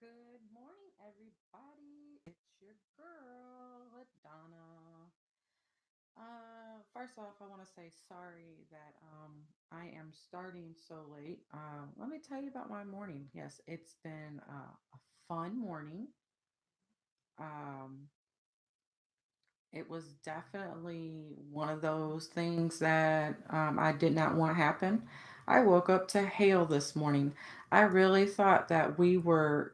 Good morning, everybody. It's your girl, Donna. First off, I want to say sorry that I am starting so late. Let me tell you about my morning. Yes, it's been a fun morning. Um, it was definitely one of those things that I did not want to happen. I woke up to hail this morning. I really thought that we were,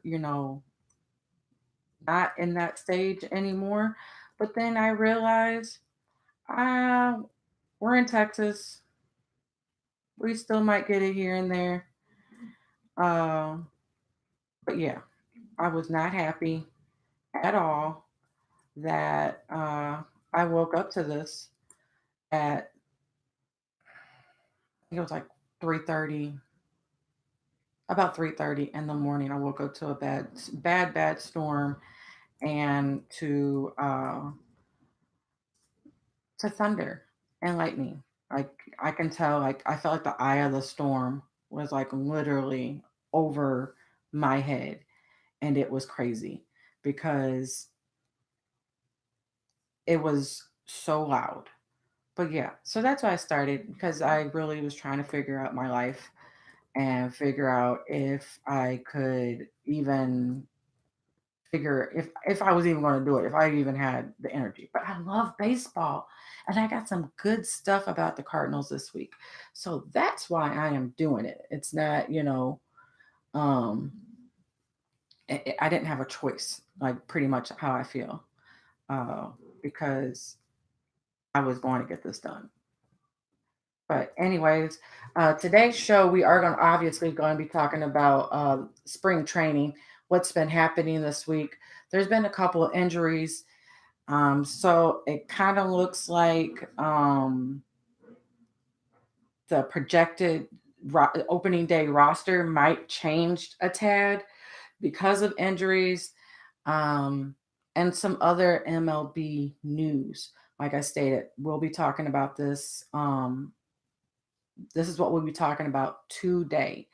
not in that stage anymore. But then I realized uh, we're in Texas. We still might get it here and there. Uh, but yeah, I was not happy at all that I woke up to this at, I think it was like 3:30, about 3:30 in the morning. I woke up to a bad storm and to thunder and lightning. Like I can tell, like I felt like the eye of the storm was like literally over my head, and it was crazy because it was so loud. But yeah, so that's why I started because I really was trying to figure out my life and figure out if I could even figure if I was even going to do it, if I even had the energy. But I love baseball, and I got some good stuff about the Cardinals this week, so that's why I am doing it. It's not, um, I didn't have a choice, like pretty much how I feel, uh, because I was going to get this done. But anyways, today's show we are going to obviously going to be talking about spring training, what's been happening this week. There's been a couple of injuries. So it kind of looks like the projected opening day roster might change a tad because of injuries, um, and some other MLB news. Like I stated, we'll be talking about this. This is what we'll be talking about today.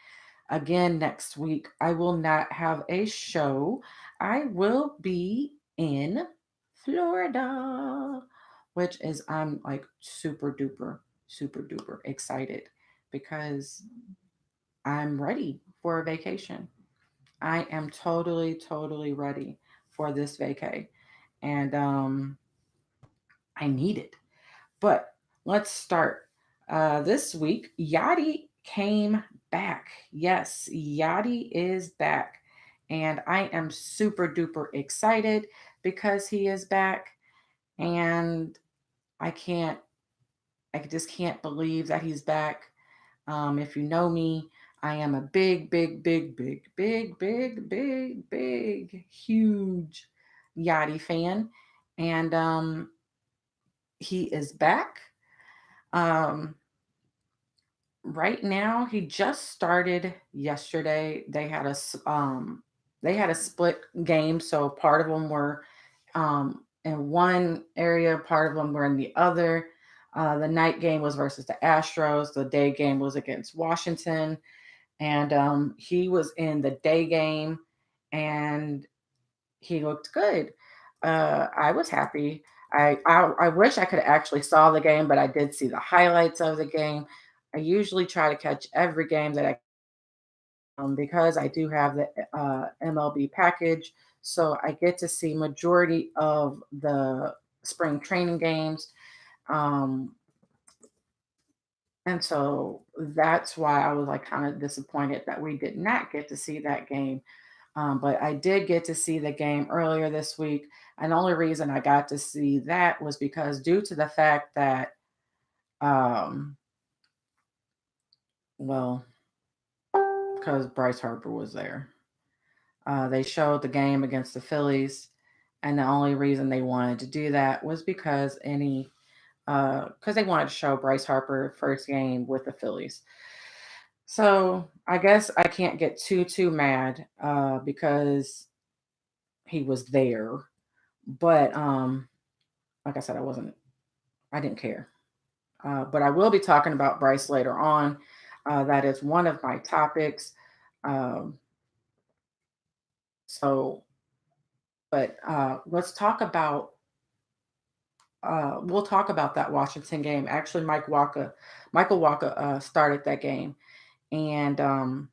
Again, next week, I will not have a show. I will be in Florida, which is, I'm like super duper excited because I'm ready for a vacation. I am totally ready for this vacay. And I need it. But let's start. This week, Yachty came back. Yes, Yachty is back. And I am super duper excited because he is back. And I can't, I just can't believe that he's back. If you know me, I am a big, huge Yachty fan. And he is back. Um, right now he just started yesterday. They had a split game, so part of them were in one area, part of them were in the other. The night game was versus the Astros, the day game was against Washington, and he was in the day game, and he looked good. I was happy. I wish I could actually saw the game, but I did see the highlights of the game. I usually try to catch every game that I because I do have the MLB package, so I get to see majority of the spring training games. Um, and so that's why I was like kind of disappointed that we did not get to see that game. But I did get to see the game earlier this week. And the only reason I got to see that was because due to the fact that, um, well, because Bryce Harper was there. They showed the game against the Phillies, and the only reason they wanted to do that was because they wanted to show Bryce Harper first game with the Phillies. So I guess I can't get too mad because he was there. But like I said, I didn't care. But I will be talking about Bryce later on. That is one of my topics. Um, So, but let's talk about we'll talk about that Washington game. Actually, Michael Walker started that game, and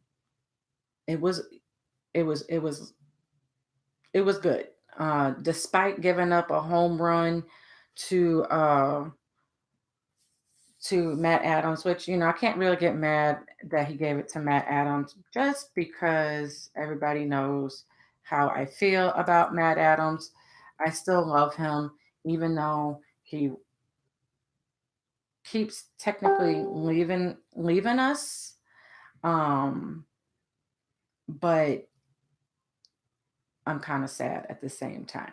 it was it was it was it was good. Despite giving up a home run to uh, to Matt Adams, which I can't really get mad that he gave it to Matt Adams, just because everybody knows how I feel about Matt Adams. I still love him, even though he keeps technically leaving us. Um, but I'm kind of sad at the same time.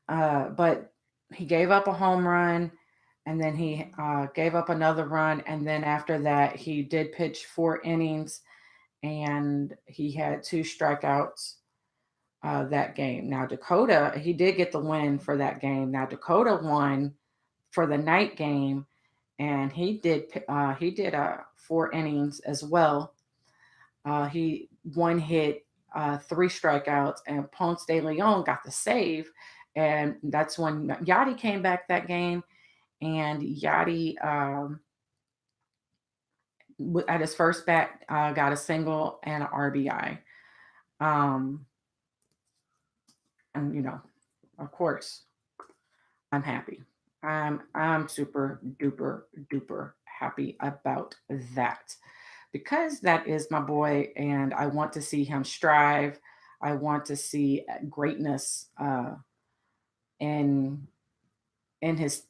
But he gave up a home run, and then he gave up another run, and then after that, he did pitch 4 innings, and he had 2 strikeouts that game. Now Dakota, he did get the win for that game. Now Dakota won for the night game, and he did 4 innings as well. He one hit, 3 strikeouts, and Ponce de Leon got the save. And that's when Yachty came back that game. And Yachty, at his first bat, got a single and an RBI. Um, and, of course, I'm happy. I'm super duper duper happy about that, because that is my boy, and I want to see him strive. I want to see greatness in in his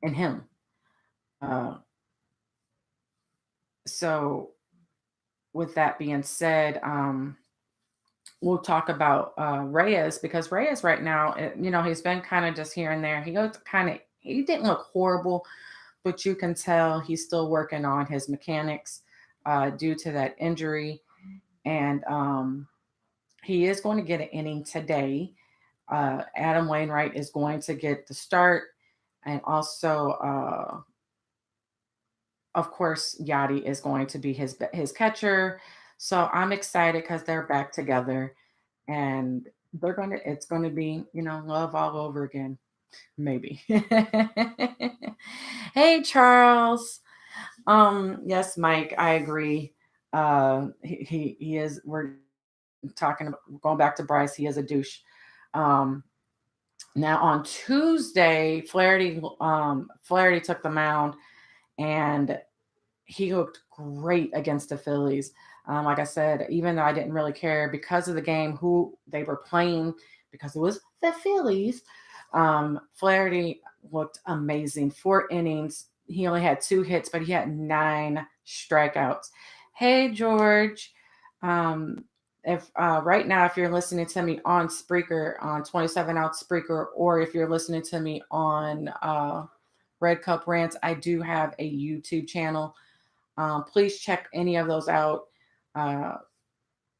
in him. Uh, so, with that being said, we'll talk about Reyes, because Reyes right now, he's been kind of just here and there. He didn't look horrible, but you can tell he's still working on his mechanics due to that injury, and he is going to get an inning today. Adam Wainwright is going to get the start, and also, of course, Yachty is going to be his catcher. So I'm excited because they're back together, and it's gonna be love all over again, maybe. Hey, Charles. Yes, Mike, I agree. He is. We're talking about going back to Bryce. He is a douche. Um, Now on Tuesday, Flaherty took the mound, and he looked great against the Phillies. Like I said, even though I didn't really care because of the game who they were playing, because it was the Phillies, Flaherty looked amazing. 4 innings. He only had 2 hits, but he had 9 strikeouts. Hey, George. Um, if Right now, if you're listening to me on Spreaker, on 27 out Spreaker, or if you're listening to me on Red Cup Rants, I do have a YouTube channel. Please check any of those out. Uh,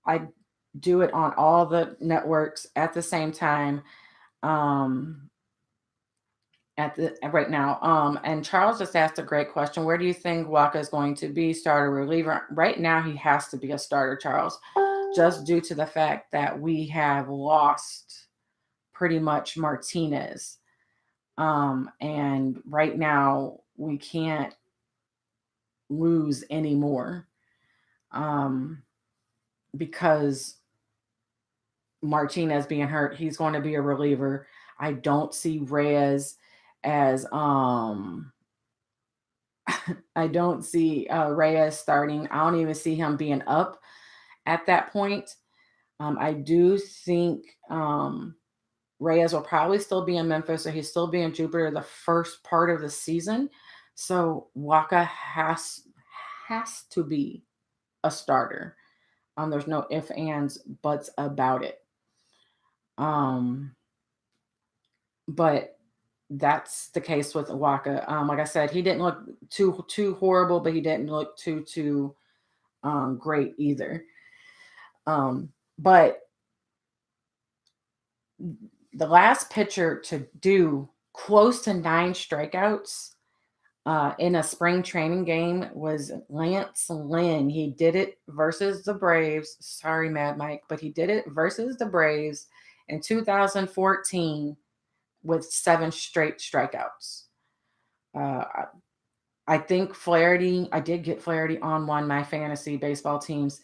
I do it on all the networks at the same time. Um, at the right now. And Charles just asked a great question. Where do you think Waka is going to be, starter, reliever? Right now, he has to be a starter, Charles, just due to the fact that we have lost pretty much Martinez. And right now, we can't lose anymore, um, because Martinez being hurt, he's going to be a reliever. I don't see Reyes as I don't see Reyes starting. I don't even see him being up at that point. I do think Reyes will probably still be in Memphis, or he's still be in Jupiter the first part of the season. So Waka has to be a starter. There's no ifs, ands, buts about it. Um, but that's the case with Waka. Like I said, he didn't look too horrible, but he didn't look too great either. But the last pitcher to do close to 9 strikeouts in a spring training game was Lance Lynn. He did it versus the Braves. Sorry, Mad Mike, but he did it versus the Braves in 2014 with 7 straight strikeouts. Uh, I think Flaherty, I did get Flaherty on one of my fantasy baseball teams.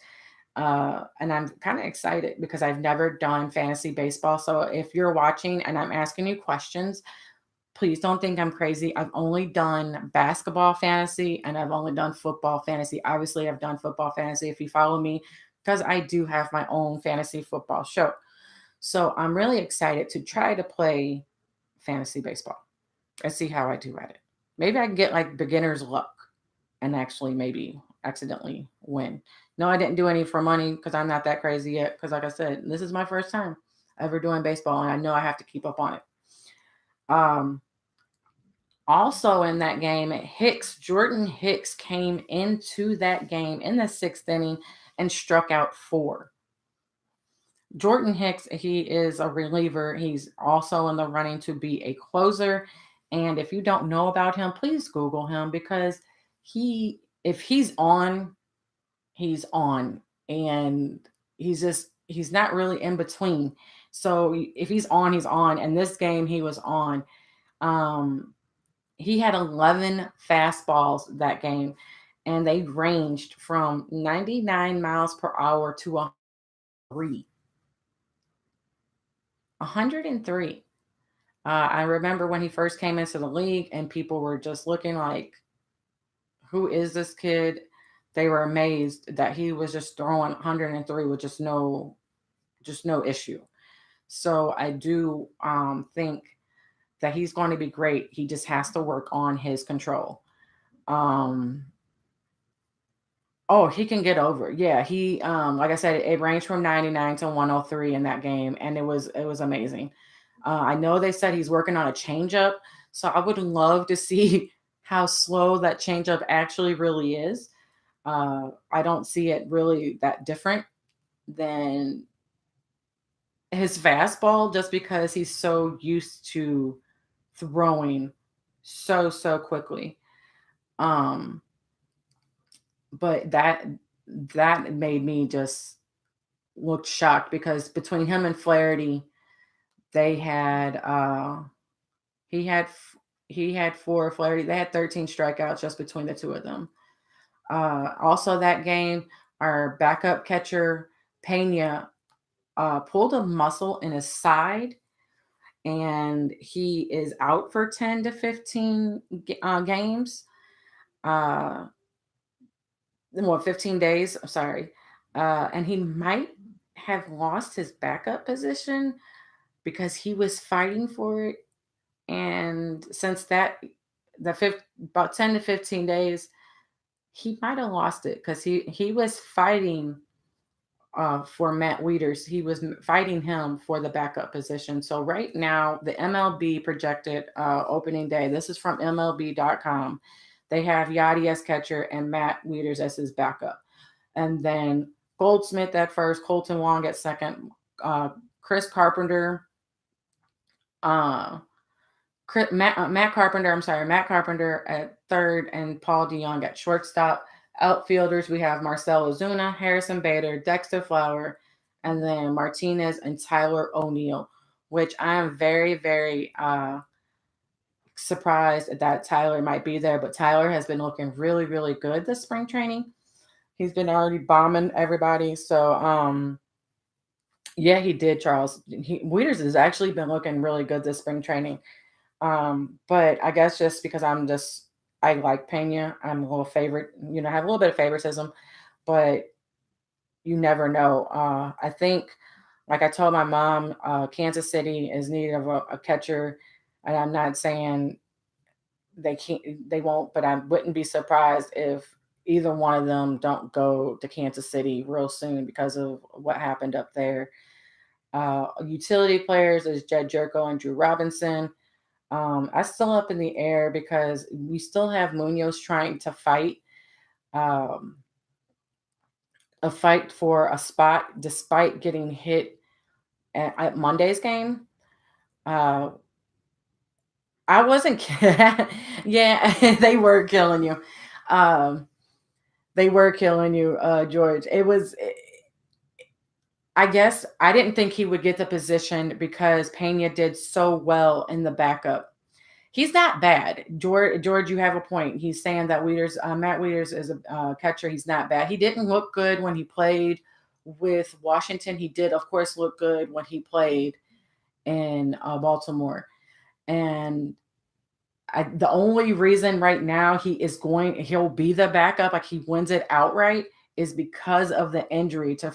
And I'm kind of excited because I've never done fantasy baseball. So if you're watching and I'm asking you questions, please don't think I'm crazy. I've only done basketball fantasy and I've only done football fantasy. Obviously, I've done football fantasy if you follow me, because I do have my own fantasy football show. So I'm really excited to try to play fantasy baseball and see how I do at it. Maybe I can get like beginner's luck and actually maybe accidentally win. No, I didn't do any for money because I'm not that crazy yet. Because, like I said, this is my first time ever doing baseball, and I know I have to keep up on it. Um, Also in that game, Jordan Hicks came into that game in the 6th inning and struck out 4. Jordan Hicks, he is a reliever. He's also in the running to be a closer. And if you don't know about him, please Google him because if he's on, he's on. And he's not really in between. So if he's on, he's on. And this game, he was on. Um, he had 11 fastballs that game, and they ranged from 99 miles per hour to 103. 103. I remember when he first came into the league, and people were just looking like, "Who is this kid?" They were amazed that he was just throwing 103 with just no issue. So I do think that he's going to be great. He just has to work on his control. Um, Oh, he can get over. Yeah, he like I said, it ranged from 99 to 103 in that game, and it was amazing. I know they said he's working on a changeup, so I would love to see how slow that changeup actually really is. I don't see it really that different than his fastball, just because he's so used to throwing so quickly. Um, but that made me just looked shocked because between him and Flaherty, they had he had he had 4, Flaherty they had 13 strikeouts just between the two of them. Also that game, our backup catcher Pena pulled a muscle in his side, and he is out for 10 to 15 games. Uh, well, 15 days. I'm sorry, and he might have lost his backup position because he was fighting for it. And since the fifth about 10 to 15 days, he might have lost it because he was fighting for Matt Wieters. He was fighting him for the backup position. So right now, the MLB projected opening day. This is from MLB.com. They have Yachty as catcher and Matt Wieters as his backup, and then Goldsmith at first, Colton Wong at second, Chris Carpenter, uh, Matt Carpenter, I'm sorry, Matt Carpenter at third, and Paul DeYoung at shortstop. Outfielders, we have Marcell Ozuna, Harrison Bader, Dexter Flower, and then Martinez and Tyler O'Neill, which I am very, very surprised that Tyler might be there. But Tyler has been looking really, really good this spring training. He's been already bombing everybody. So, yeah, he did, Charles. Wieters has actually been looking really good this spring training. But I guess just because I like Pena, I'm a little favorite, I have a little bit of favoritism, but you never know. I think, like I told my mom, Kansas City is needing a catcher, and I'm not saying they won't, but I wouldn't be surprised if either one of them don't go to Kansas City real soon because of what happened up there. Utility players is Jed Jerko and Drew Robinson. I still up in the air because we still have Munoz trying to fight um, a fight for a spot despite getting hit at Monday's game. Uh, I wasn't yeah, they were killing you. Um, they were killing you, George. I guess I didn't think he would get the position because Pena did so well in the backup. He's not bad. George, you have a point. He's saying that Matt Wieters is a catcher. He's not bad. He didn't look good when he played with Washington. He did, of course, look good when he played in Baltimore. And the only reason right now he'll be the backup, like he wins it outright, is because of the injury to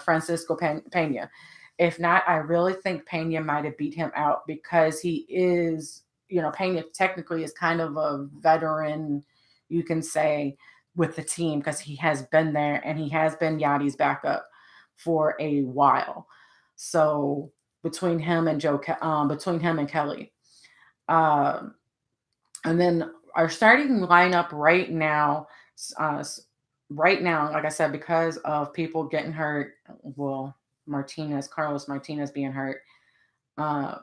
Francisco Pena. If not, I really think Pena might have beat him out because he is, Pena technically is kind of a veteran, you can say, with the team because he has been there and he has been Yachty's backup for a while. So between him and Kelly. Um, and then our starting lineup uh, right now, like I said, because of people getting hurt, well, Carlos Martinez being hurt,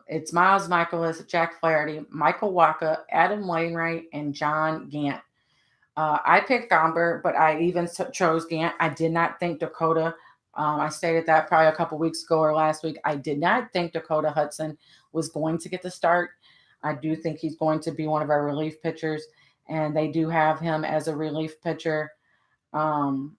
it's Miles Michaelis, Jack Flaherty, Michael Waka, Adam Wainwright, and John Gant. I picked Gomber, but I even chose Gant. I did not think Dakota. I stated that probably a couple weeks ago or last week. I did not think Dakota Hudson was going to get the start. I do think he's going to be one of our relief pitchers, and they do have him as a relief pitcher. Um,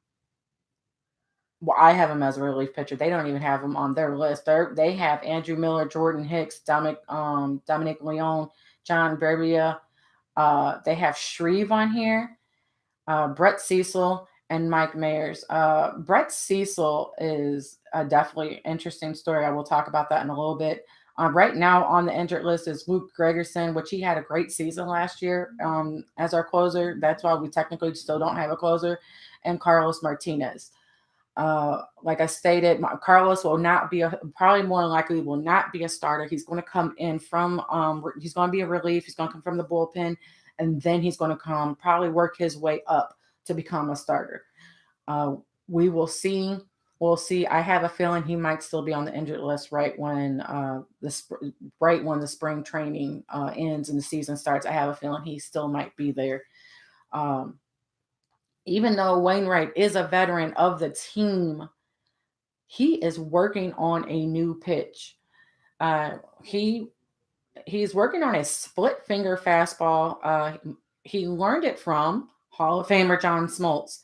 well, I have him as a relief pitcher. They don't even have him on their list. They have Andrew Miller, Jordan Hicks, Dominic Leone, John Berbia. They have Shreve on here, Brett Cecil, and Mike Mayers. Brett Cecil is a definitely interesting story. I will talk about that in a little bit. Right now on the injured list is Luke Gregerson, which he had a great season last year as our closer. That's why we technically still don't have a closer, and Carlos Martinez. Like I stated, Carlos will not be probably more than likely will not be a starter. He's going to come in from he's going to be a relief. He's going to come from the bullpen, and then he's going to come probably work his way up to become a starter. Uh, we will see. We'll see. I have a feeling he might still be on the injured list right when the spring training ends and the season starts. I have a feeling he still might be there. Um, even though Wainwright is a veteran of the team, he is working on a new pitch. Uh, he he's working on a split finger fastball. He learned it from Hall of Famer John Smoltz.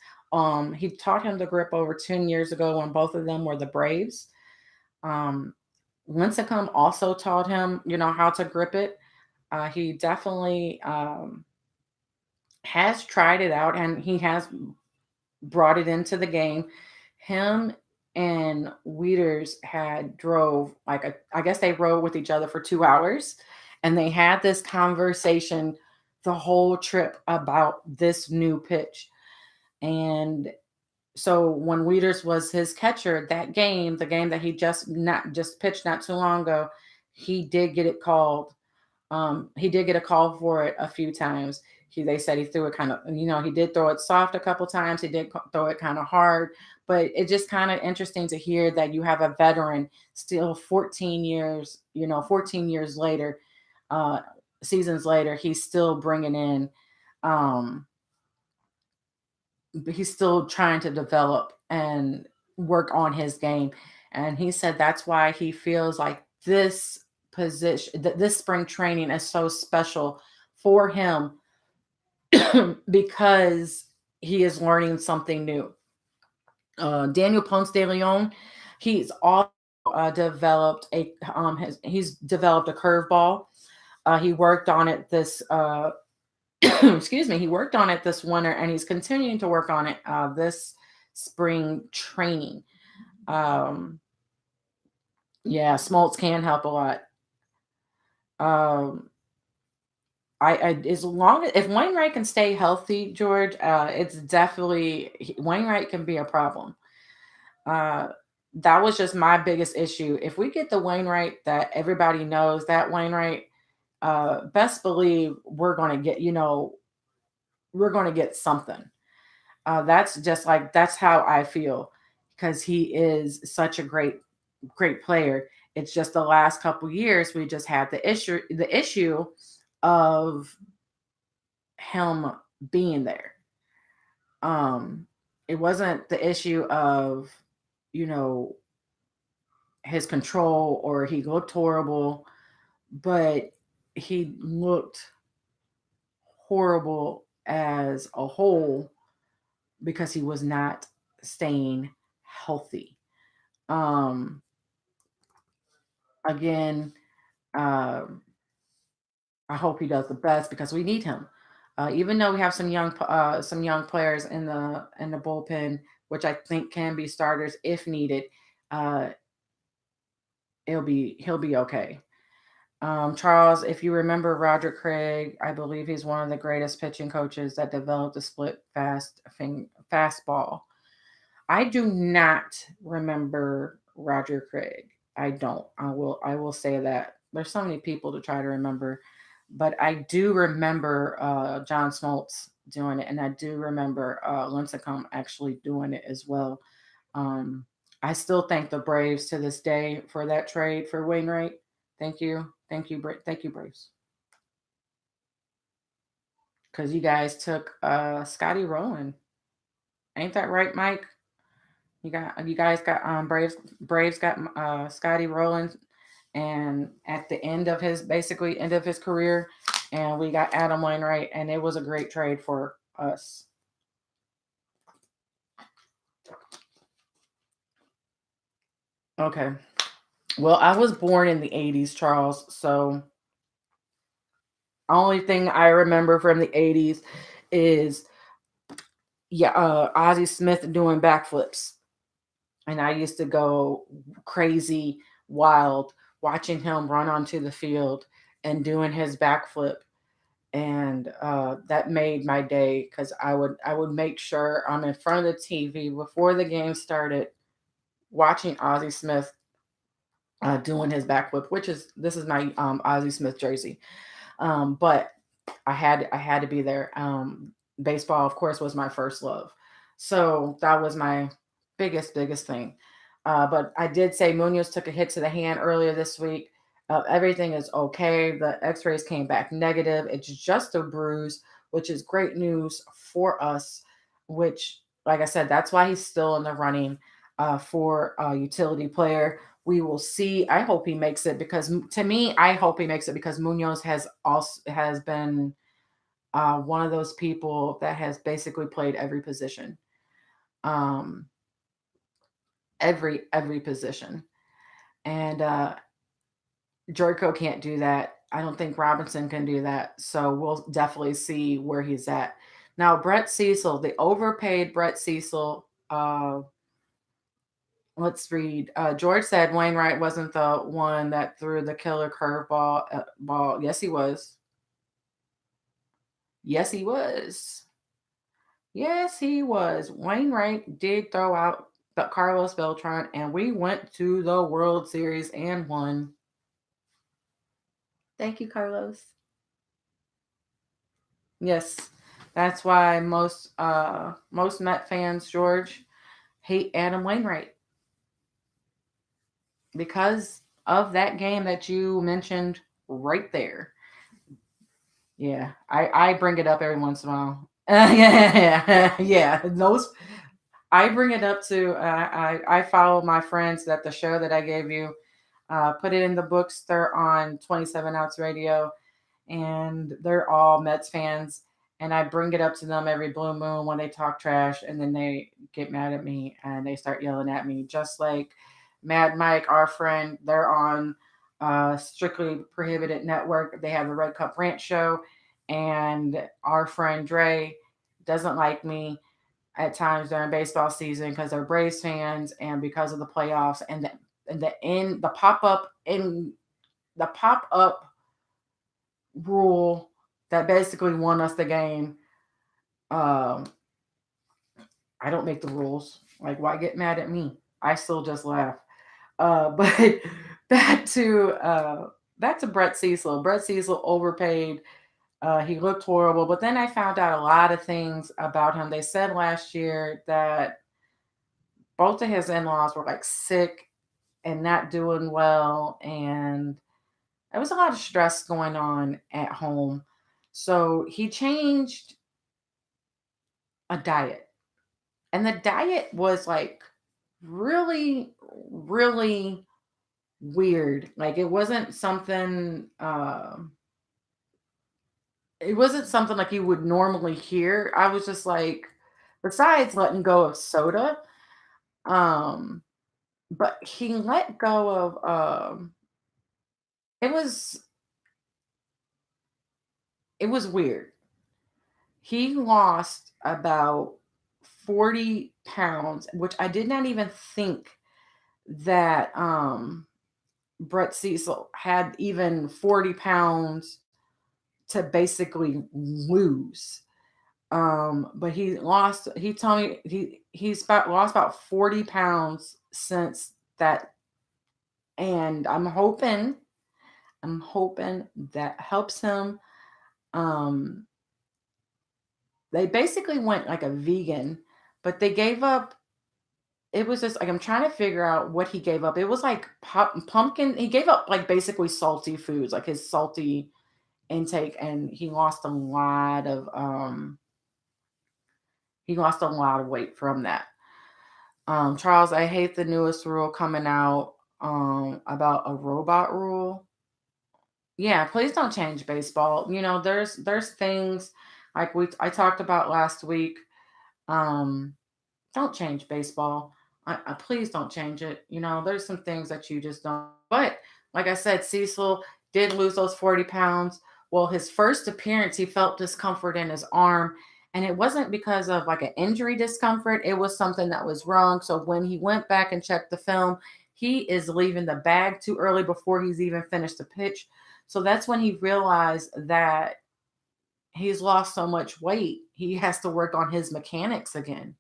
He taught him the grip over 10 years ago when both of them were the Braves. Um, Lincecum also taught him, how to grip it. He definitely has tried it out and he has brought it into the game. Him and Wieters had drove I guess they rode with each other for 2 hours, and they had this conversation the whole trip about this new pitch. And so when Wieters was his catcher that game, the game that he just pitched not too long ago, he did get it called. He did get a call for it a few times. They said he threw it kind of, he did throw it soft a couple times. He did throw it kind of hard, but it's just kind of interesting to hear that you have a veteran still 14 years, 14 years later, uh, seasons later, he's still bringing in, um, he's still trying to develop and work on his game. And he said that's why he feels like this spring training is so special for him because he is learning something new. Daniel Ponce de Leon, he's all he's developed a curveball. He worked on it this excuse me, he worked on it this winter and he's continuing to work on it this spring training. Um, yeah, Smoltz can help a lot. Um, I as long as if Wainwright can stay healthy, George, it's definitely Wainwright can be a problem. Uh, that was just my biggest issue. If we get the Wainwright that everybody knows, that Wainwright, best believe we're going to get something. That's how I feel because he is such a great player. It's just the last couple years we just had the issue of him being there. Um, it wasn't the issue of, you know, his control or he looked horrible, but he looked horrible as a whole because he was not staying healthy. Um, again, um, I hope he does the best because we need him. Even though we have some young players in the bullpen, which I think can be starters if needed, uh, he'll be okay. Charles, if you remember Roger Craig, I believe he's one of the greatest pitching coaches that developed the fastball. I do not remember Roger Craig. I don't. I will say that. There's so many people to try to remember, but I do remember John Smoltz doing it, and I do remember Lincecum actually doing it as well. Um, I still thank the Braves to this day for that trade for Wainwright. Thank you, Braves, because you guys took Scotty Rowland. Ain't that right, Mike? You guys got Braves got Scotty Rowland, and at the end of his basically end of his career, and we got Adam Wainwright, and it was a great trade for us. Okay, well, I was born in the '80s, Charles. So only thing I remember from the '80s is Ozzie Smith doing backflips, and I used to go crazy, wild, watching him run onto the field and doing his backflip, and that made my day because I would make sure I'm in front of the TV before the game started, watching Ozzie Smith doing his backflip, which is this is my Ozzie Smith jersey. But I had to be there. Baseball, of course, was my first love, so that was my biggest thing. But I did say Munoz took a hit to the hand earlier this week. Everything is okay. The X-rays came back negative. It's just a bruise, which is great news for us. Which, like I said, that's why he's still in the running for a utility player. We will see. I hope he makes it because to me, I hope he makes it because Munoz has been one of those people that has basically played every position, um, every position, and Jericho can't do that. I don't think Robinson can do that. So we'll definitely see where he's at. Now, Brett Cecil, the overpaid Brett Cecil. Let's read. George said Wainwright wasn't the one that threw the killer curveball. Ball. Yes, he was. Yes, he was. Yes, he was. Wainwright did throw out Carlos Beltran, and we went to the World Series and won. Thank you, Carlos. Yes, that's why most Met fans, George, hate Adam Wainwright because of that game that you mentioned right there. Yeah, I bring it up every once in a while. Yeah. Those I bring it up to. I follow my friends that the show that I gave you. Put it in the books. They're on 27 Outs Radio, and they're all Mets fans. And I bring it up to them every blue moon when they talk trash, and then they get mad at me and they start yelling at me, just like Mad Mike, our friend. They're on Strictly Prohibited Network. They have the Red Cup Ranch show, and our friend Dre doesn't like me at times during baseball season because they're Braves fans and because of the playoffs and the pop up rule that basically won us the game. Um, I don't make the rules. Like, why get mad at me? I still just laugh. But back to uh, back to Brett Cecil. Brett Cecil overpaid. He looked horrible. But then I found out a lot of things about him. They said last year that both of his in laws were like sick and not doing well. And there was a lot of stress going on at home. So he changed a diet. And the diet was like really, really weird. Like it wasn't something like you would normally hear. I was just like, besides letting go of soda, um, but he let go of it was it was weird. He lost about 40 pounds, which I did not even think that Brett Cecil had even 40 pounds to basically lose. But he told me he's lost about 40 pounds since that. And I'm hoping that helps him. Um, they basically went like a vegan, but they gave up. It was just like I'm trying to figure out what he gave up. It was like pumpkin. He gave up like basically salty foods, like his salty intake, and he lost a lot of weight from that. Charles, I hate the newest rule coming out about a robot rule. Yeah, please don't change baseball. There's things like I talked about last week. Um, don't change baseball. Please don't change it. There's some things that you just don't. But like I said, Cecil did lose those 40 pounds. Well, his first appearance, he felt discomfort in his arm. And it wasn't because of like an injury discomfort, it was something that was wrong. So when he went back and checked the film, he is leaving the bag too early before he's even finished the pitch. So that's when he realized that he's lost so much weight, he has to work on his mechanics again.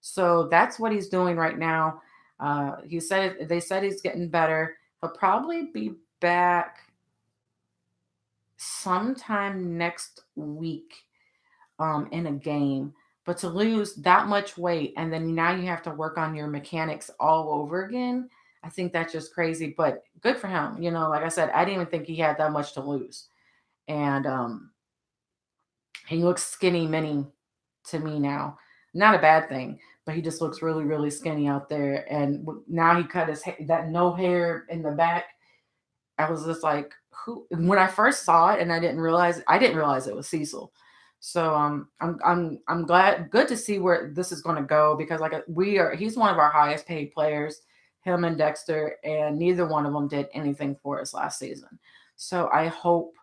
So that's what he's doing right now. They said he's getting better. He'll probably be back sometime next week in a game. But to lose that much weight and then now you have to work on your mechanics all over again, I think that's just crazy. But good for him. Like I said, I didn't even think he had that much to lose. And he looks skinny mini to me now. Not a bad thing, but he just looks really, really skinny out there. And now he cut that no hair in the back. I was just like, who? When I first saw it, and I didn't realize it was Cecil. So I'm glad, good to see where this is going to go because he's one of our highest paid players, him and Dexter, and neither one of them did anything for us last season. So I hope,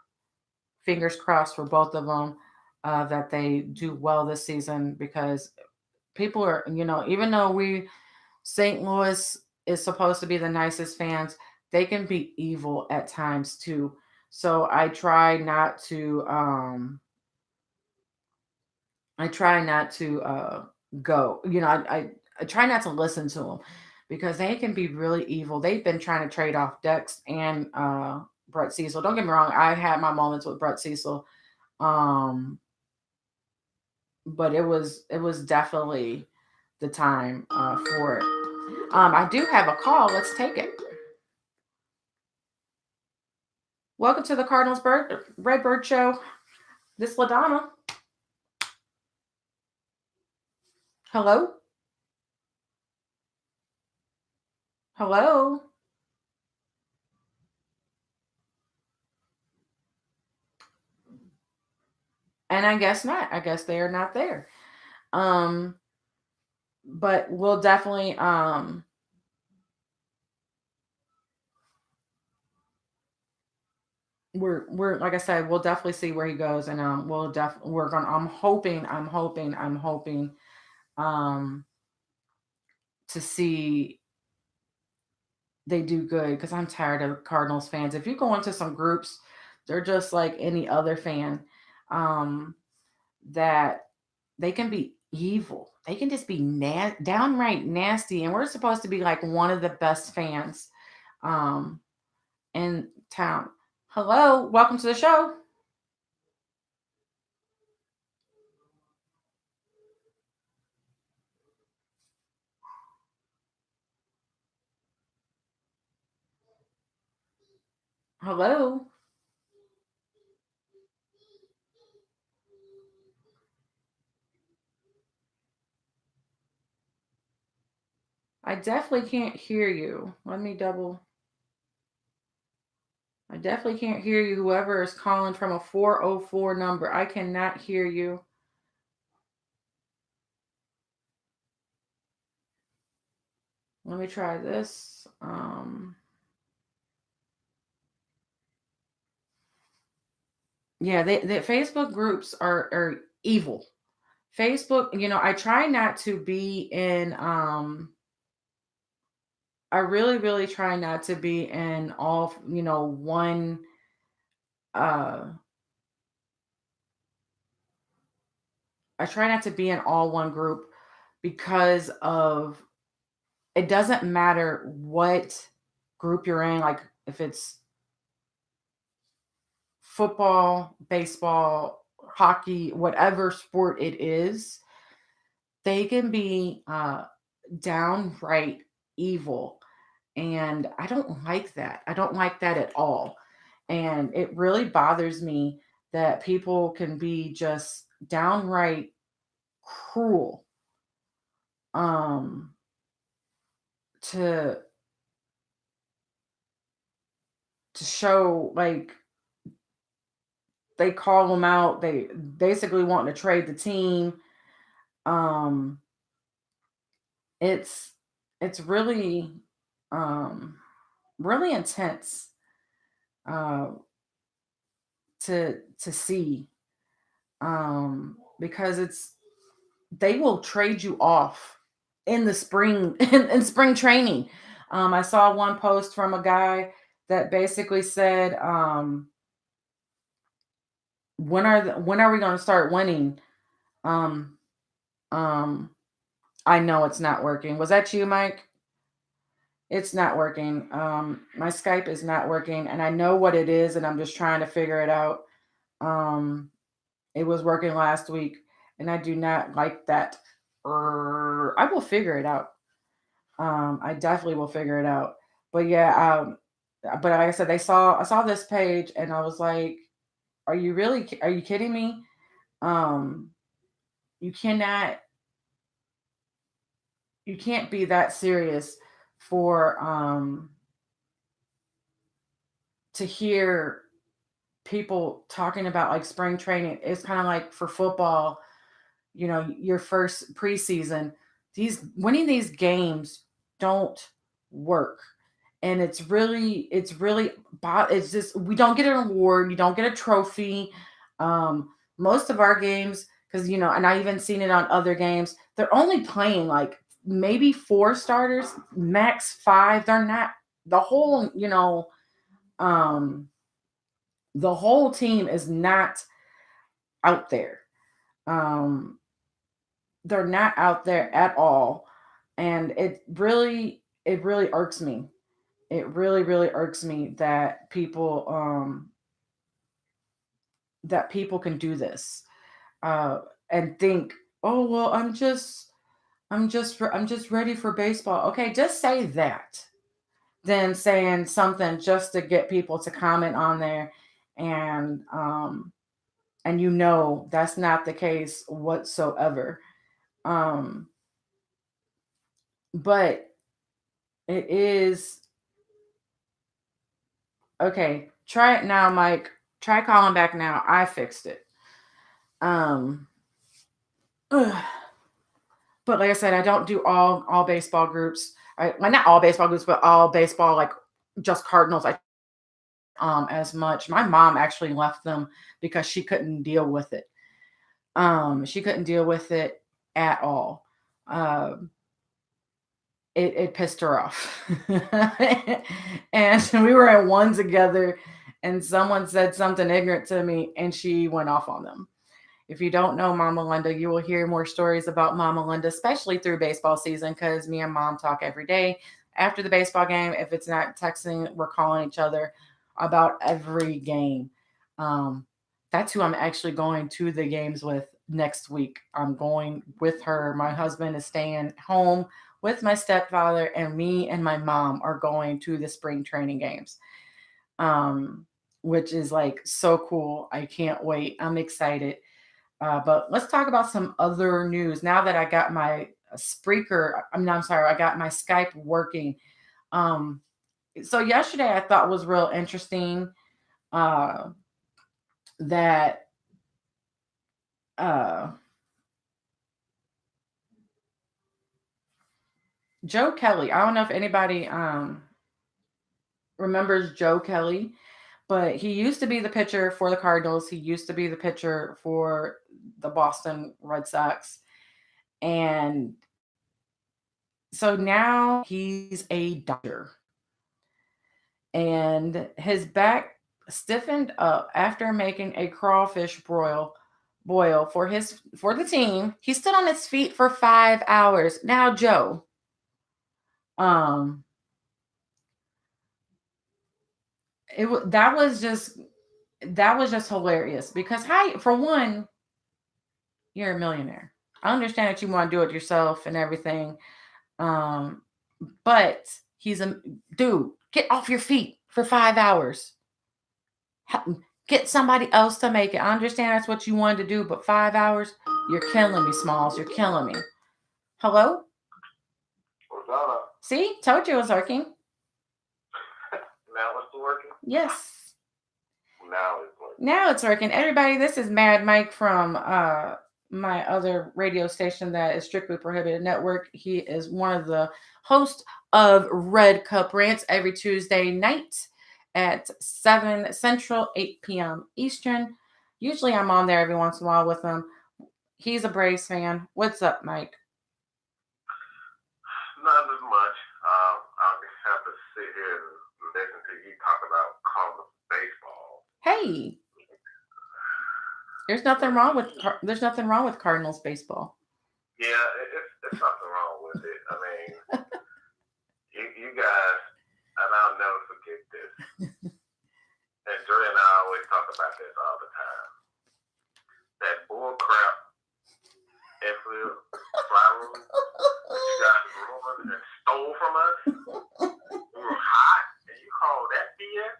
fingers crossed for both of them, that they do well this season because people are, even though St. Louis is supposed to be the nicest fans, they can be evil at times too. So I try not to go. I try not to listen to them because they can be really evil. They've been trying to trade off Dex and Brett Cecil. Don't get me wrong, I had my moments with Brett Cecil. Um, but it was definitely the time for it. I do have a call. Let's take it. Welcome to the Cardinals Redbird Show. This is LaDonna. Hello, hello, and I guess not. I guess they are not there. Um, but we'll definitely we're like I said, we'll definitely see where he goes, and we're gonna. I'm hoping um to see they do good because I'm tired of Cardinals fans. If you go into some groups, they're just like any other fan. Um, that they can be evil. They can just be downright nasty, and we're supposed to be like one of the best fans um, in town. Hello, welcome to the show. Hello? I definitely can't hear you. Let me double. I definitely can't hear you. Whoever is calling from a 404 number, I cannot hear you. Let me try this. Yeah, the Facebook groups are evil. Facebook, I try not to be in I really, really try not to be in all, one uh I try not to be in all one group because of it doesn't matter what group you're in, like if it's football, baseball, hockey, whatever sport it is, they can be downright evil. And I don't like that. I don't like that at all. And it really bothers me that people can be just downright cruel um to show like they call them out. They basically want to trade the team. Um it's really um really intense uh to see because they will trade you off in the spring in spring training. I saw one post from a guy that basically said, when are we going to start winning? Um, um, I know it's not working. Was that you, Mike? It's not working. My Skype is not working, and I know what it is, and I'm just trying to figure it out. Um, it was working last week, and I do not like that. I will figure it out. I definitely will figure it out. But yeah, but like I said, I saw this page and I was like, are you kidding me? Um, you cannot, you can't be that serious for, to hear people talking about like spring training. It's kind of like for football, your first preseason, these winning these games don't work. And it's just we don't get an award, you don't get a trophy. Most of our games, because and I even seen it on other games, they're only playing like maybe four starters, max five. They're not the whole, um the whole team is not out there. Um they're not out there at all. And it really irks me. It really, really irks me that people can do this, uh, and think, "Oh well, I'm just ready for baseball." Okay, just say that. Then saying something just to get people to comment on there, and that's not the case whatsoever. Um, but it is okay. Try it now, Mike. Try calling back now. I fixed it. Um, ugh. But like I said, I don't do all baseball groups. Well, not all baseball groups, but all baseball, like just Cardinals. I as much. My mom actually left them because she couldn't deal with it. She couldn't deal with it at all. Um, it pissed her off, and we were in one together, and someone said something ignorant to me, and she went off on them. If you don't know Mama Linda, you will hear more stories about Mama Linda, especially through baseball season, because me and Mom talk every day after the baseball game. If it's not texting, we're calling each other about every game. Um, that's who I'm actually going to the games with next week. I'm going with her. My husband is staying home with my stepfather, and me and my mom are going to the spring training games. um, which is like so cool. I can't wait. I'm excited. But let's talk about some other news. Now that I got my Spreaker, I'm sorry, I got my Skype working. Um, so yesterday I thought was real interesting uh, that uh, Joe Kelly. I don't know if anybody remembers Joe Kelly, but he used to be the pitcher for the Cardinals. He used to be the pitcher for the Boston Red Sox. And so now he's a Dodger. And his back stiffened up after making a crawfish boil for the team. He stood on his feet for 5 hours. Now, Joe, um, that was just hilarious because hi, for one, you're a millionaire. I understand that you want to do it yourself and everything. Um, but he's a dude, get off your feet for 5 hours. Get somebody else to make it. I understand that's what you wanted to do, but 5 hours, you're killing me, Smalls. You're killing me. Hello? What's up? See? Told you it was working. Now it's working? Yes. Now it's working. Now it's working. Everybody, this is Mad Mike from my other radio station that is Strictly Prohibited Network. He is one of the hosts of Red Cup Rants every Tuesday night at 7 Central, 8 p.m. Eastern. Usually I'm on there every once in a while with him. He's a Braves fan. What's up, Mike? Not as much. I'll just have to sit here and listen to you talk about Cardinals baseball. Hey, there's nothing wrong with Cardinals baseball. Yeah, it's something wrong with it. I mean, you guys, and I'll never forget this. And Dre and I always talk about this all the time. That bull crap infield fly rule that you guys ruined and stole from us. We were hot, and you call that BS?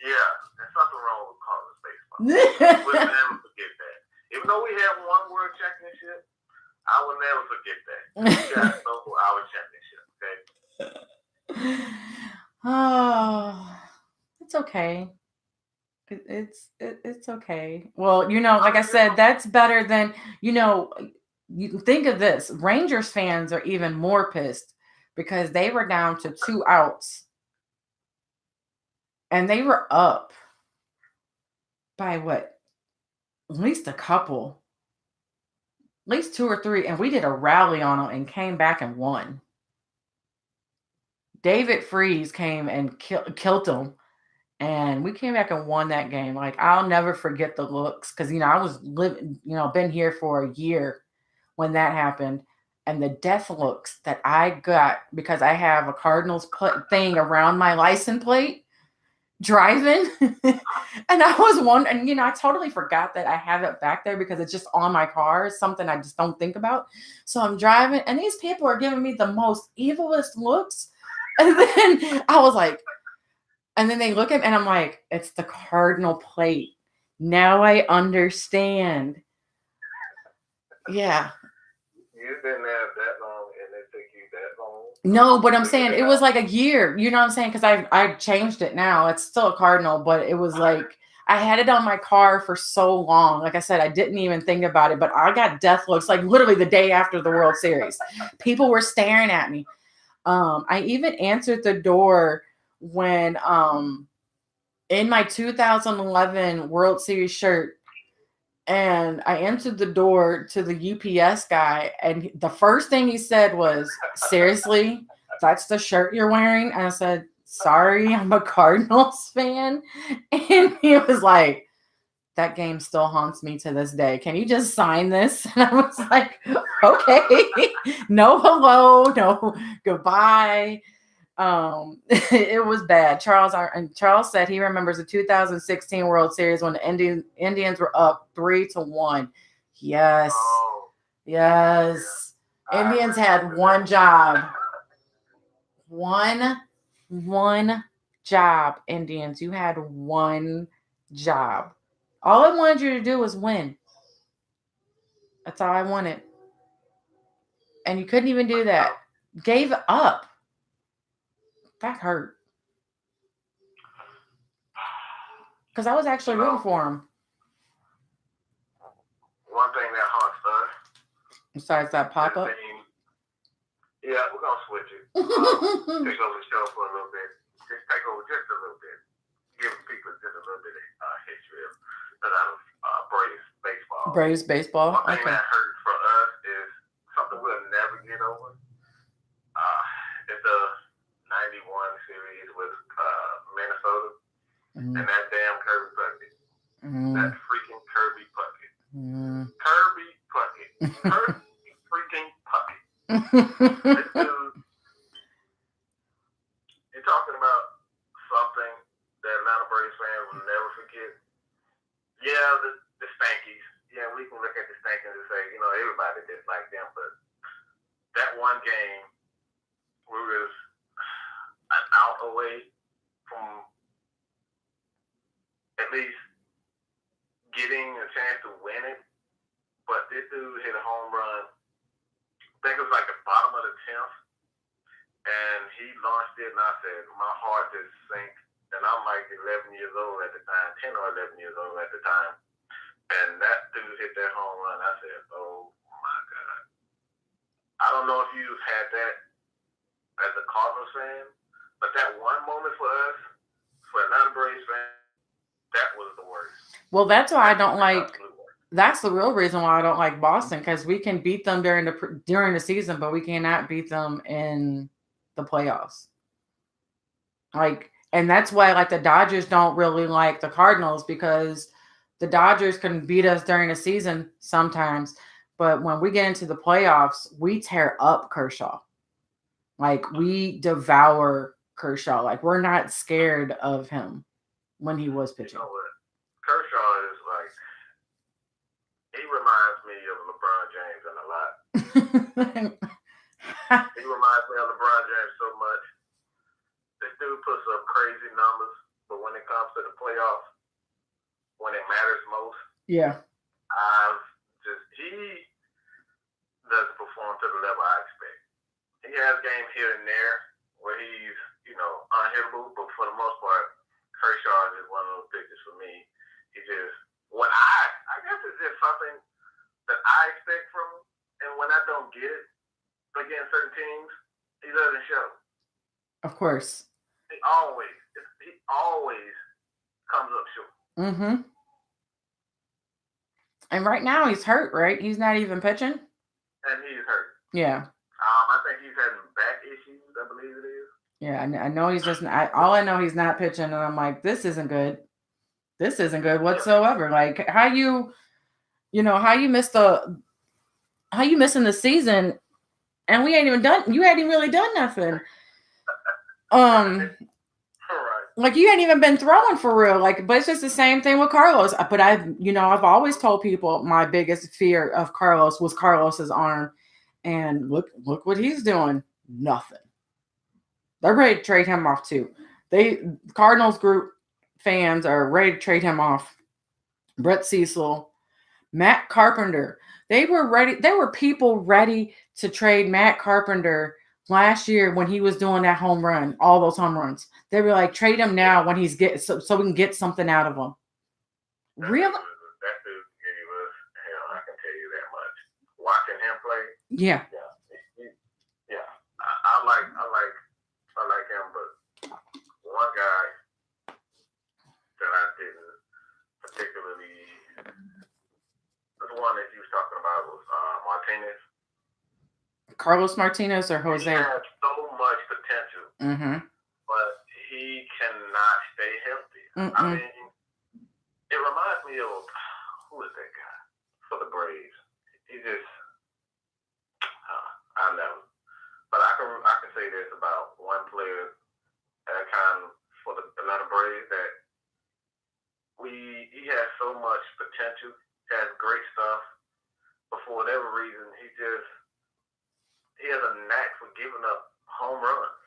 Yeah, there's something wrong with Cardinals baseball. We'll never forget that. Even though we have one world championship, I will never forget that. You guys stole our championship, okay? Oh, it's okay. It's okay. Well, like I said, that's better than you think of this. Rangers fans are even more pissed because they were down to 2 outs and they were up by what? At least a couple. At least 2 or 3, and we did a rally on them and came back and won. David Freese came and killed them. And we came back and won that game. Like, I'll never forget the looks because, I was living, been here for a year when that happened. And the death looks that I got because I have a Cardinals thing around my license plate driving. And I was wondering, I totally forgot that I have it back there because it's just on my car. It's something I just don't think about. So I'm driving and these people are giving me the most evilest looks. And then I was like, and then they look at me and I'm like, it's the Cardinal plate. Now I understand. Yeah. You didn't have that long and it took you that long? No, but I'm saying it was like a year. You know what I'm saying? Because I changed it now. It's still a Cardinal, but it was like I had it on my car for so long. Like I said, I didn't even think about it, but I got death looks like literally the day after the World Series. People were staring at me. I even answered the door when in my 2011 World Series shirt, and I entered the door to the UPS guy, and the first thing he said was, "Seriously, that's the shirt you're wearing?" And I said, "Sorry, I'm a Cardinals fan." And he was like, "That game still haunts me to this day. Can you just sign this?" And I was like, "Okay." No hello, no goodbye. It was bad. Charles said he remembers the 2016 World Series when the Indians were up 3-1. Yes. Yes. Indians had one job. One job, Indians. You had one job. All I wanted you to do was win. That's all I wanted. And you couldn't even do that. Gave up. That hurt. Because I was actually rooting for him. One thing that haunts us. Besides that pop up. Yeah, we're gonna switch it. Take over the show for a little bit. Just take over just a little bit. Give people just a little bit of history of Braves baseball. Braves baseball. One thing that hurt for us is something we'll never get over. It's the '91 series with Minnesota and that damn Kirby Puckett. That freaking Kirby Puckett. Kirby Puckett. Kirby freaking Puckett. This dude, you're talking about something that Atlanta Braves fans will never forget. Yeah, the Stankies. Yeah, we can look at the Stankies and say, everybody disliked them, but that one game, we was an out away from at least getting a chance to win it. But this dude hit a home run. I think it was like the bottom of the 10th. And he launched it, and I said, my heart just sank. And I'm like 11 years old at the time, 10 or 11 years old at the time. And that dude hit that home run. I said, oh my God. I don't know if you've had that as a Cardinals fan, but that one moment for us, for Atlanta Braves fans, that was the worst. Well, that's why I don't like. That's the real reason why I don't like Boston, because we can beat them during the season, but we cannot beat them in the playoffs. And that's why the Dodgers don't really like the Cardinals, because the Dodgers can beat us during the season sometimes, but when we get into the playoffs, we tear up Kershaw. We devour Kershaw. We're not scared of him when he was pitching. You know what? Kershaw is he reminds me of LeBron James in a lot. He reminds me of LeBron James so much. This dude puts up crazy numbers, but when it comes to the playoffs, when it matters most, yeah, he doesn't perform to the level I expect. He has games here and there where he's, unhittable, but for the most part, Kershaw is one of those pitchers for me. He just, I guess it's just something that I expect from him, and when I don't get it against certain teams, he doesn't show. Of course. He always comes up short. Mm-hmm. And right now he's hurt, right? He's not even pitching? And he's hurt. Yeah. I think he's having back issues, I believe it is. Yeah, I know he's just all I know he's not pitching, and I'm like, this isn't good. This isn't good whatsoever. How you missing the season, and we ain't even done. You hadn't really done nothing. You hadn't even been throwing for real. But it's just the same thing with Carlos. But I've always told people my biggest fear of Carlos was Carlos's arm, and look what he's doing. Nothing. They're ready to trade him off too. Cardinals group fans are ready to trade him off. Brett Cecil, Matt Carpenter. They were ready. There were people ready to trade Matt Carpenter last year when he was doing that home run, all those home runs. They were like, trade him now when he's so we can get something out of him. Really? That dude gave us hell, I can tell you that much. Watching him play. Yeah. Yeah. I like him, but one guy that I didn't particularly, the one that you was talking about was Martinez. Carlos Martinez or Jose? He has so much potential, but he cannot stay healthy. I mean, it reminds me of, who is that guy for the Braves? He just, I know. But I can say this about one player that for the Atlanta Braves, that he has so much potential, has great stuff, but for whatever reason, he has a knack for giving up home runs.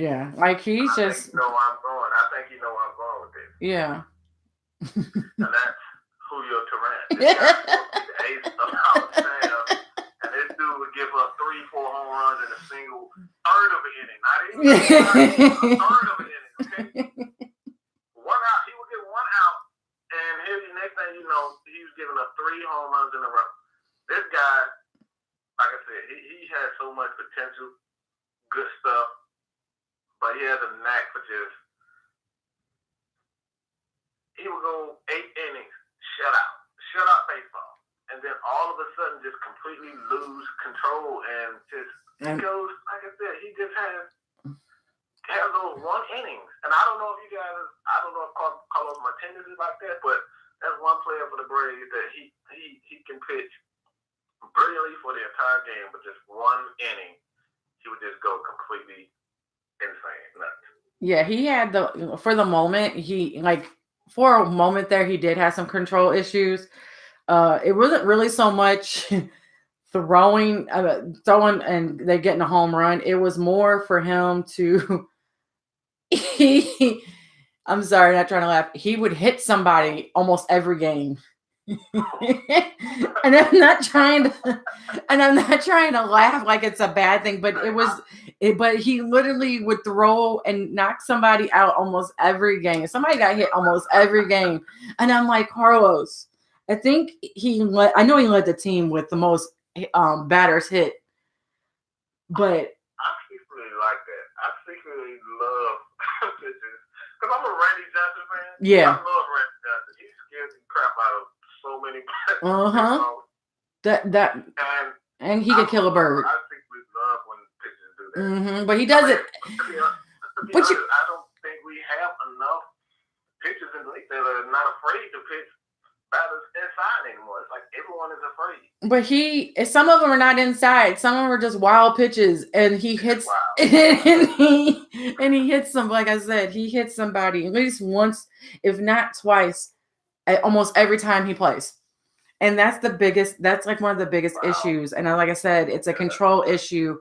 Yeah, like he's I think just you know where I'm going. I think you know where I'm going with this. yeah. And that's Julio Teheran. This guy's supposed to be the ace of our staff. And this dude would give up 3-4 home runs in a single third of an inning. Not even a third of an inning, okay? One out, he would get one out, and here's the next thing you know, he was giving up 3 home runs in a row. This guy, like I said, he has so much potential, good stuff, but he has a knack for just, he would go 8 innings, shutout baseball, and then all of a sudden just completely lose control and just, he goes, like I said, he just has those 1 innings. And I don't know if you guys, I don't know if Carlos Martinez is like that, but that's one player for the Braves that he can pitch brilliantly for the entire game, but just 1 inning, he would just go completely insane, nuts. Yeah, he had for the moment, for a moment there, he did have some control issues. It wasn't really so much throwing and they getting a home run. It was more for him to I'm sorry, not trying to laugh. He would hit somebody almost every game. and I'm not trying to laugh like it's a bad thing, but but he literally would throw and knock somebody out almost every game. Somebody got hit almost every game. And I'm like, Carlos, I think I know he led the team with the most batters hit, but I secretly like that. I secretly love pitches because I'm a Randy Johnson fan. Yeah, I love Randy Johnson. He scares the crap out of so many and he could kill a bird. I secretly love when pitchers do that. But he does it. To be honest, I don't think we have enough pitchers in the league that are not afraid to pitch batters inside anymore. It's like everyone is afraid. But some of them are not inside. Some of them are just wild pitches, and he hits and he hits them. Like I said, he hits somebody at least once, if not twice, almost every time he plays. And that's like one of the biggest issues. And like I said, it's a control issue.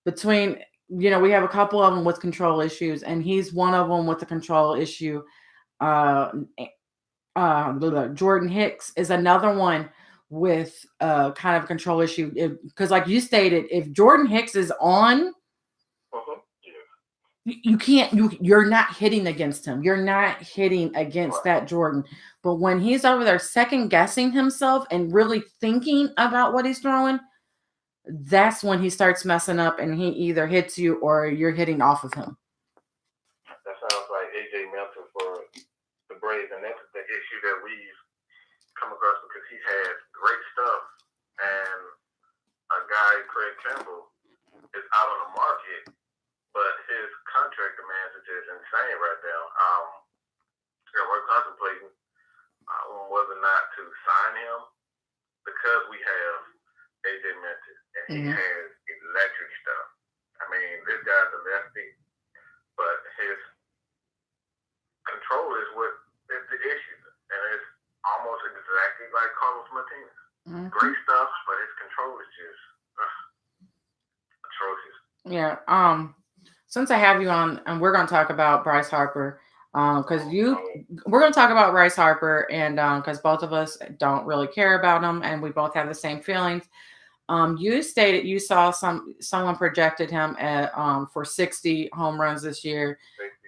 Between we have a couple of them with control issues, and he's one of them with the control issue. Jordan Hicks is another one with kind of a control issue because, like you stated, if Jordan Hicks is on, you can't. You're not hitting against him. You're not hitting against that Jordan. But when he's over there second guessing himself and really thinking about what he's throwing, that's when he starts messing up, and he either hits you or you're hitting off of him. That sounds like AJ Melton for the Braves, and that's the issue that we've come across because he's had great stuff, and a guy, Craig Campbell, is out on the market, but his contract demands are just insane right now. We're contemplating whether or not to sign him because we have AJ Melton, and he has electric stuff. I mean, this guy's a lefty, but his control is what is the issue, and it's almost exactly like Carlos Martinez. Great stuff, but his control is just atrocious. Yeah. Since I have you on, and we're going to talk about Bryce Harper, because we're going to talk about Bryce Harper, and because both of us don't really care about him, and we both have the same feelings. You stated you saw someone projected him at for 60 home runs this year.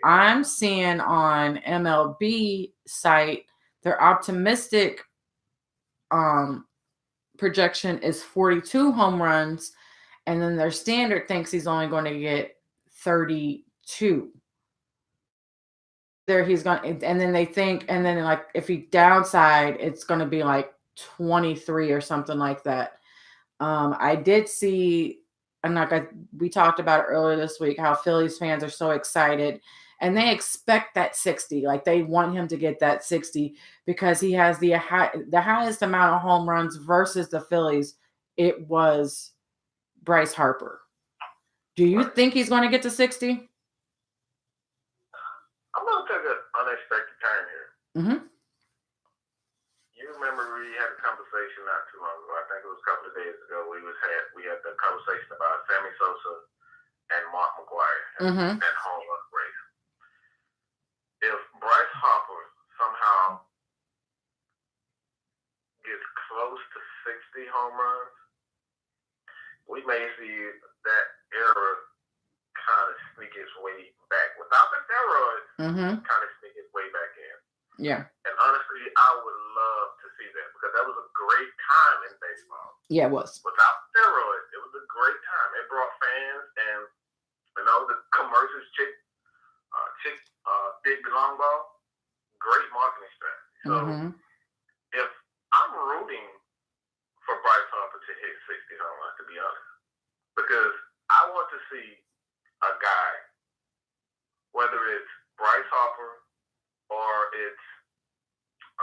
I'm seeing on MLB site their optimistic projection is 42 home runs, and then their standard thinks he's only going to get 32. There he's going, and then they think, and then like if he downside, it's going to be like 23 or something like that. I did see, and we talked about it earlier this week, how Phillies fans are so excited, and they expect that 60. Like they want him to get that 60 because he has the highest amount of home runs versus the Phillies. It was Bryce Harper. Do you think he's going to get to 60? I'm going to take an unexpected turn here. You remember we had a conversation not too long ago. I think it was a couple of days ago. We had the conversation about Sammy Sosa and Mark McGwire. Mm-hmm. and home run race. If Bryce Harper somehow gets close to 60 home runs, we may see that era kind of sneak its way back. Without the steroids, kind of sneak its way back in. Yeah. And honestly, I would love to see that because that was a great time in baseball. Yeah, it was. Without steroids, it was a great time. It brought fans and, the commercials, chick, big long ball, great marketing strategy. So if I'm rooting for Bryce Harper to hit 60 home runs, to be honest, because I want to see a guy, whether it's Bryce Harper or it's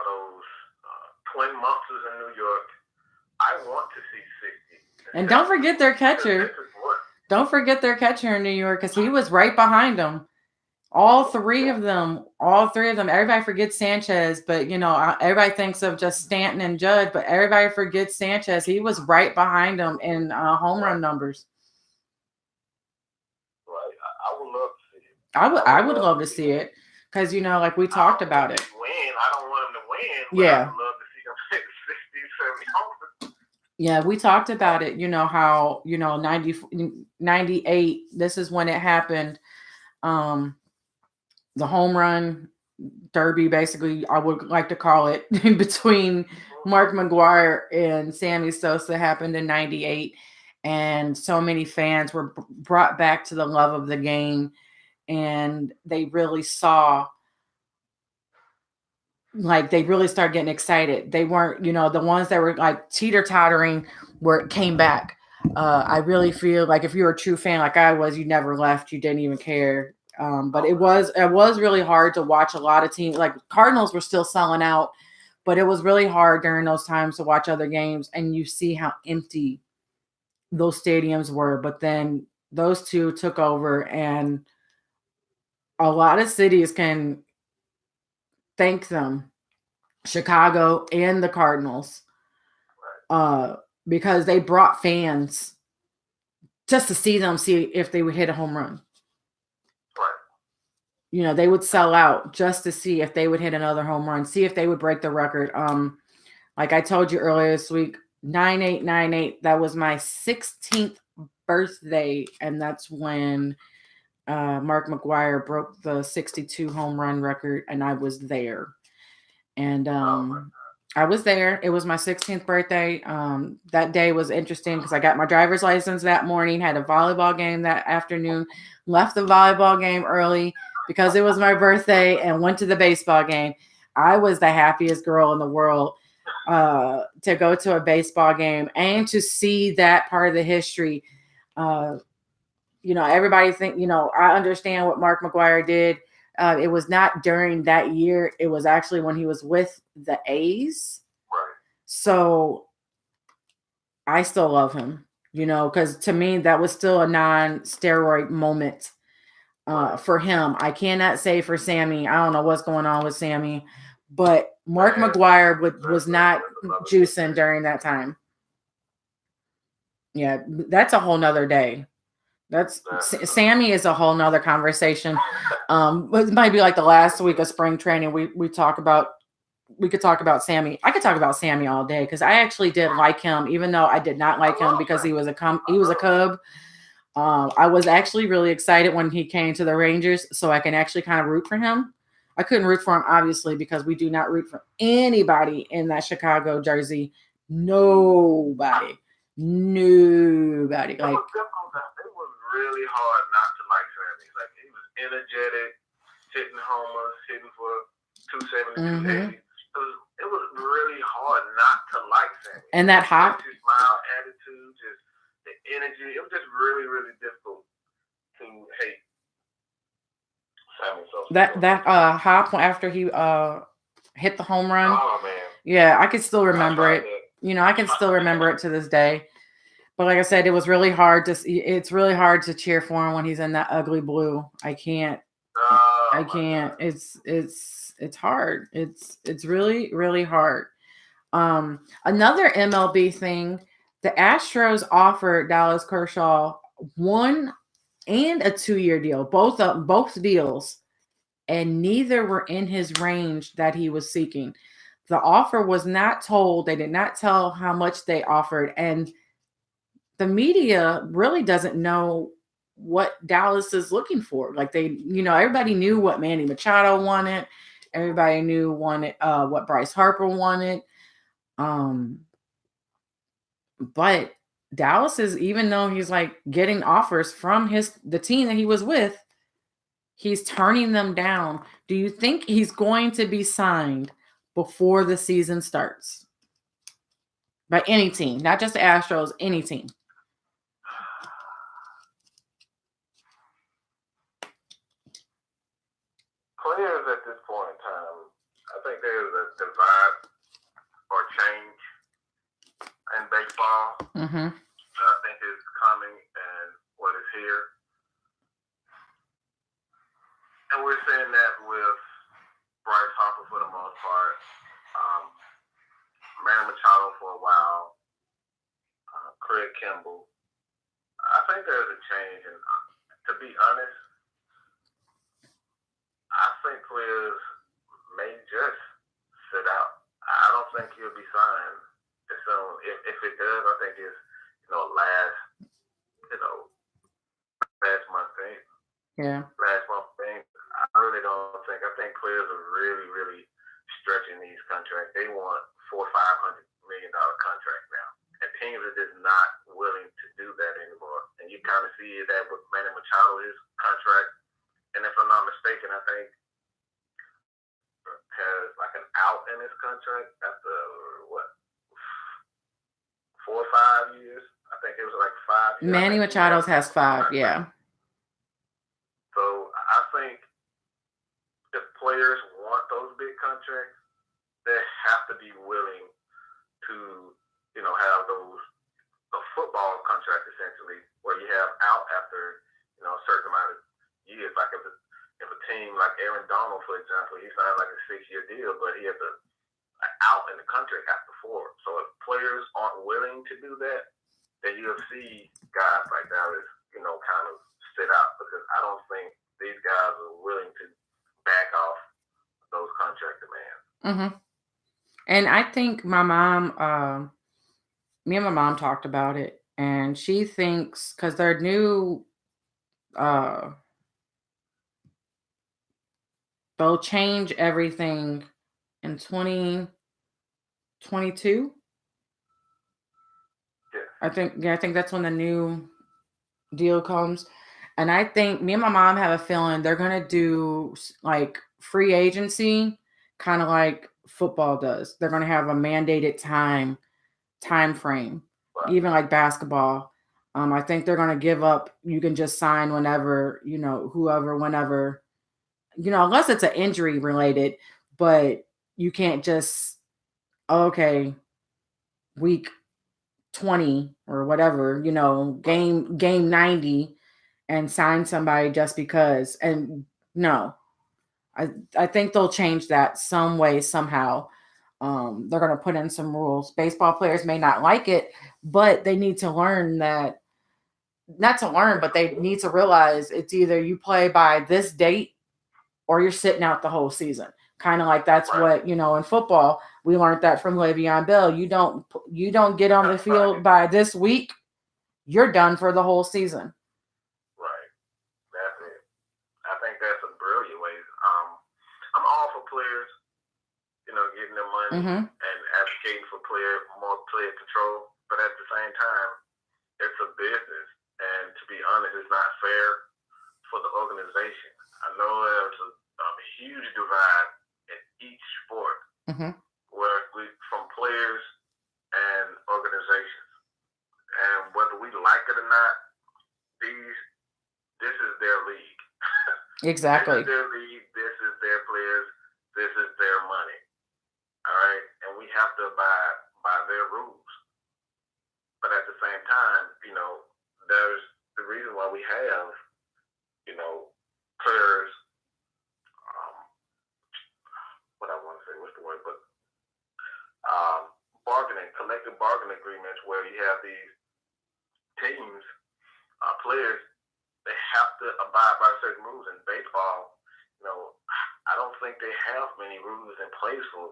those twin monsters in New York, I want to see 60. And don't forget their catcher. Don't forget their catcher in New York, because he was right behind them. All three of them. Everybody forgets Sanchez, but everybody thinks of just Stanton and Judge, but everybody forgets Sanchez. He was right behind them in home run numbers. Right. I would love to see it. I would love to see it, because like we talked about it. Win. I don't want him to win. But yeah. I would love to see him hit 60, 70 home runs. Yeah, we talked about it. How 98. This is when it happened. The home run derby, basically, I would like to call it, between Mark McGwire and Sammy Sosa, happened in 98. And so many fans were brought back to the love of the game. And they really saw, they really started getting excited. They weren't, the ones that were teeter-tottering came back. I really feel like if you were a true fan like I was, you never left. You didn't even care. But it was really hard to watch a lot of teams. Like Cardinals were still selling out, but it was really hard during those times to watch other games, and you see how empty those stadiums were. But then those two took over, and a lot of cities can thank them, Chicago and the Cardinals, because they brought fans just to see if they would hit a home run. They would sell out just to see if they would hit another home run, see if they would break the record. Like I told you earlier this week, 9898, that was my 16th birthday, and that's when Mark McGwire broke the 62 home run record, and I was there. And I was there. It was my 16th birthday. That day was interesting because I got my driver's license that morning, had a volleyball game that afternoon, left the volleyball game early because it was my birthday, and went to the baseball game. I was the happiest girl in the world to go to a baseball game and to see that part of the history. Everybody think, I understand what Mark McGwire did. It was not during that year. It was actually when he was with the A's. Right. So I still love him, because to me, that was still a non-steroid moment for him. I cannot say for Sammy. I don't know what's going on with Sammy, but Mark McGwire was not juicing during that time. Yeah, that's a whole nother day. Sammy is a whole nother conversation. It might be like the last week of spring training. We could talk about Sammy. I could talk about Sammy all day, because I actually did like him, even though I did not like him because he was a Cub. I was actually really excited when he came to the Rangers, so I can actually kind of root for him. I couldn't root for him, obviously, because we do not root for anybody in that Chicago jersey. Nobody. Like, it was really hard not to like Sammy. Like, he was energetic, hitting homers, hitting for 270, 280. It was really hard not to like Sammy. And that hop, his smile, attitude, just the energy. It was just really, really difficult to hate Sammy Sosa. That hop after he hit the home run. Oh man. Yeah, I can still remember it. I can still remember it to this day. But like I said, it was really hard to see. It's really hard to cheer for him when he's in that ugly blue. I can't. I can't. It's hard. It's really, really hard. Another MLB thing, the Astros offered Dallas Kershaw $1 and a 2-year deal, both deals, and neither were in his range that he was seeking. The offer was not told. They did not tell how much they offered, and the media really doesn't know what Dallas is looking for. Like everybody knew what Manny Machado wanted. Everybody knew what Bryce Harper wanted. But Dallas is, even though he's like getting offers from the team that he was with, he's turning them down. Do you think he's going to be signed before the season starts? By any team, not just the Astros, any team. Players at this point in time, I think there's a divide or change in baseball. I think is coming and what is here. And we're seeing that with Bryce Harper for the most part, Manny Machado for a while, Craig Kimbrell. I think there's a change, and to be honest, I think players may just sit out. I don't think he'll be signed. So if it does, I think it's last month thing. Yeah. Last month thing. I really don't think. I think players are really, really stretching these contracts. They want $400-500 million contract now, and teams are just not willing to do that anymore. And you kind of see that with Manny Machado, his contract. And if I'm not mistaken, I think has like an out in his contract after 4 or 5 years. I think it was like 5 years. Manny Machado's has 5, yeah. So I think if players want those big contracts, they have to be willing to, have a football contract essentially, where you have out after, a certain amount of years. Like if a team like Aaron Donald, for example, he signed like a 6-year deal, but he has out in the contract after 4. So if players aren't willing to do that, then you'll see guys like Dallas, kind of sit out, because I don't think these guys are willing to back off those contract demands. And I think me and my mom talked about it, and she thinks because their new they'll change everything in 2022. I think that's when the new deal comes. And I think me and my mom have a feeling they're going to do like free agency, kind of like football does. They're going to have a mandated time frame, even like basketball. I think they're going to give up. You can just sign whenever, whoever, whenever, unless it's an injury related, but you can't just, okay, week 20 or whatever, game 90 and sign somebody just because. And no, I think they'll change that some way, somehow. They're going to put in some rules. Baseball players may not like it, but they need to learn that, not to learn, but they need to realize it's either you play by this date or you're sitting out the whole season. Kind of like that's what, in football, we learned that from Le'Veon Bell. You don't get on the field by this week, you're done for the whole season. Right. That's it. I think that's a brilliant way. I'm all for players, getting their money and advocating for more player control. But at the same time, it's a business. And to be honest, it's not fair for the organization. I know there's a huge divide in each sport, where from players and organizations, and whether we like it or not, this is their league. Exactly. This is their league. This is their players. This is their money. All right, and we have to abide by their rules. But at the same time, there's the reason why we have, players. What I want to say, what's the word? But collective bargaining agreements, where you have these teams, players, they have abide by certain rules. In baseball, I don't think they have many rules in place for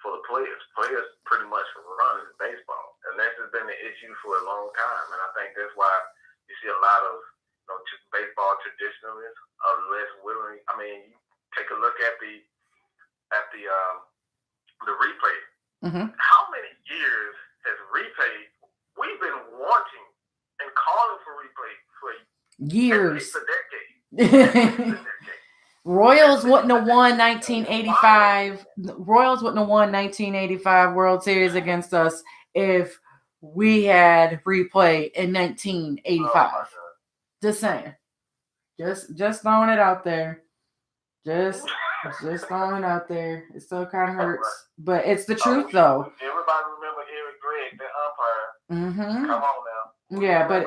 the players. Players pretty much run baseball, and that's just been an issue for a long time. And I think that's why you see a lot of baseball traditionalists are less willing. I mean, you take a look at the replay. Mm-hmm. How many years has replay? We've been wanting and calling for replay for years. At least a decade. Royals wouldn't have won 1985. Royals wouldn't have won 1985 World Series against us if we had replay in 1985. Just saying. Just throwing it out there. Just throwing it out there. It still kind of hurts, but it's the truth, though. Everybody remember Eric Gregg, the umpire. Mm-hmm. Come on now. Yeah, but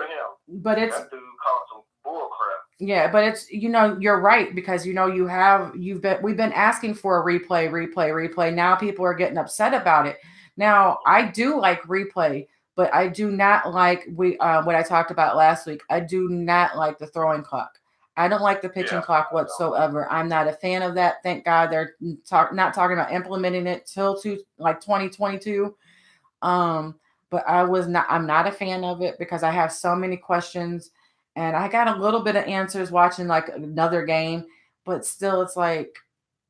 it's that dude called some bull crap. Yeah, but it's you're right, because we've been asking for a replay. Now people are getting upset about it. Now I do like replay, but I do not like what I talked about last week. I do not like the throwing clock. I don't like the pitching clock whatsoever. I'm not a fan of that. Thank God they're not talking about implementing it till 2022. But I'm not a fan of it because I have so many questions. And I got a little bit of answers watching like another game, but still it's like,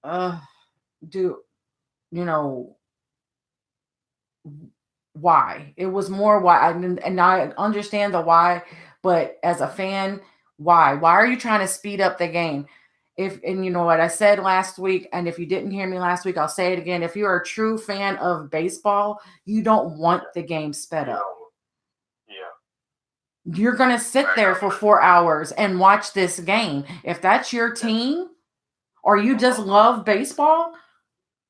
why? It was more why. And I understand the why, but as a fan, why? Why are you trying to speed up the game? And you know what I said last week, and if you didn't hear me last week, I'll say it again. If you're a true fan of baseball, you don't want the game sped up. You're going to sit there for 4 hours and watch this game. If that's your team or you just love baseball,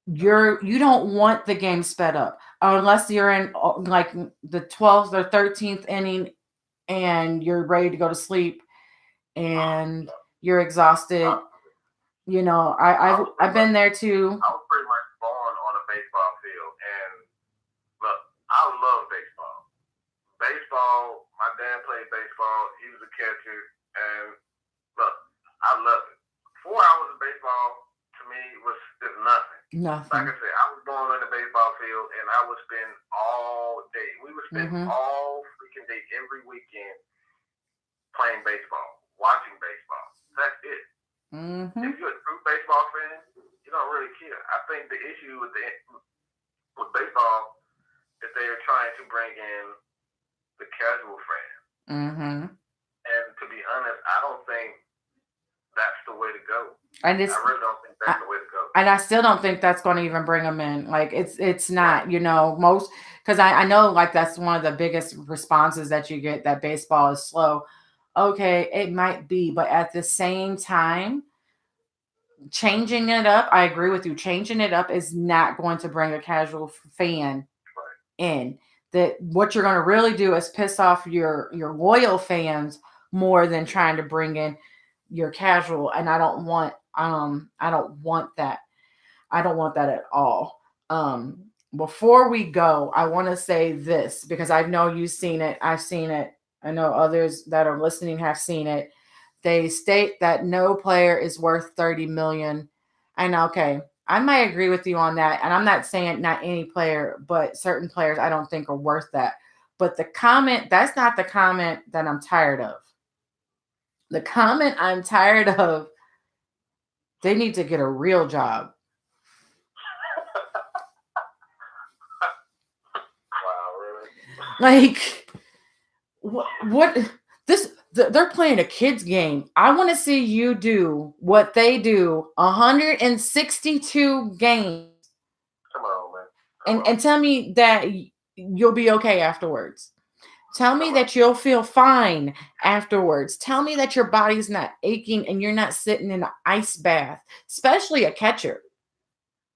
you don't want the game sped up unless you're in like the 12th or 13th inning and you're ready to go to sleep and you're exhausted. I've been there too. I was pretty much born on a baseball field, and look, I love baseball. Baseball. My dad played baseball. He was a catcher, and look, I love it. 4 hours of baseball to me was nothing. Nothing. Like I said, I was born on the baseball field, and I would spend all day. We would spend all freaking day, every weekend, playing baseball, watching baseball. That's it. Mm-hmm. If you're a true baseball fan, you don't really care. I think the issue with baseball is they are trying to bring in the casual fan. Mm-hmm. And to be honest, I don't think that's the way to go. I really don't think that's the way to go. And I still don't think that's going to even bring them in. Like it's not, most, because I know like that's one of the biggest responses that you get, that baseball is slow. Okay, it might be, but at the same time, changing it up, I agree with you. Changing it up is not going to bring a casual fan in. That what you're going to really do is piss off your loyal fans more than trying to bring in your casual. And I don't want that. I don't want that at all. Before we go, I want to say this because I know you've seen it. I've seen it. I know others that are listening have seen it. They state that no player is worth 30 million. And okay, I might agree with you on that. And I'm not saying not any player, but certain players I don't think are worth that. But that's not the comment that I'm tired of. The comment I'm tired of, they need to get a real job. Wow, really? Like, what they're playing a kids game. I want to see you do what they do 162 games. Come on, man. And tell me that you'll be okay afterwards. Tell me that you'll feel fine afterwards. Tell me that your body's not aching and you're not sitting in an ice bath, especially a catcher.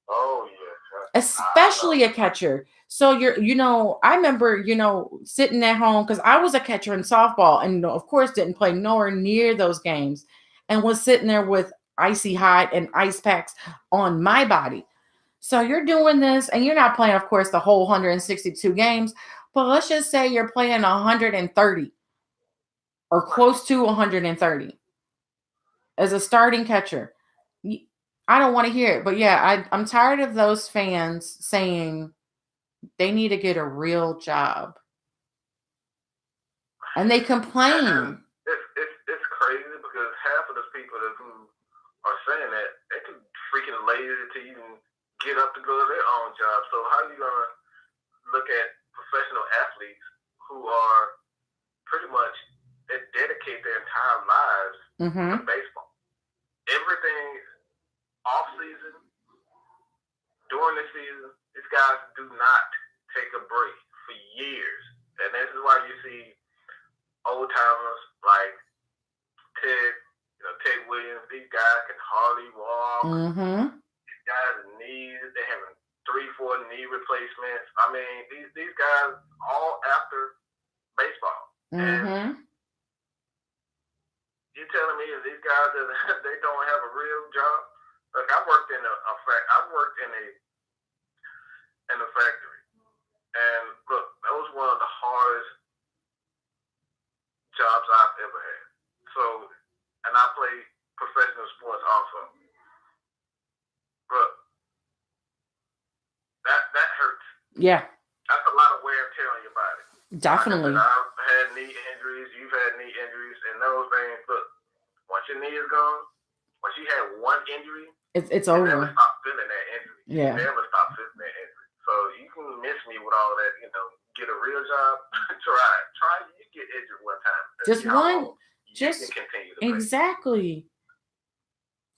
Oh, yeah. Especially a catcher. So I remember, sitting at home because I was a catcher in softball and of course didn't play nowhere near those games and was sitting there with icy hot and ice packs on my body. So you're doing this and you're not playing, of course, the whole 162 games, but let's just say you're playing 130 or close to 130. as a starting catcher. I don't want to hear it. But yeah, I'm tired of those fans saying they need to get a real job. And they complain. It's crazy because half of the people who are saying that they too freaking lazy to even get up to go to their own job. So how are you gonna look at professional athletes who are pretty much that dedicate their entire lives to baseball? Everything off season, during the season, these guys do not take a break for years, and this is why you see old timers like Ted, Ted Williams. These guys can hardly walk. These guys' knees, they having 3-4 knee replacements. I mean, these guys all after baseball. And you telling me if these guys they don't have a real job? Look, I worked in a factory, and look, that was one of the hardest jobs I've ever had. So, and I play professional sports also. Look, that hurts. Yeah. That's a lot of wear and tear on your body. Definitely. I've had knee injuries. You've had knee injuries, and those things. Look, once your knee is gone, once you have one injury, it's over. You never stop feeling that injury. Yeah. You never stop feeling that injury. So you can miss me with all that. Get a real job. Try. You get injured one time. Just one. Just continue to exactly.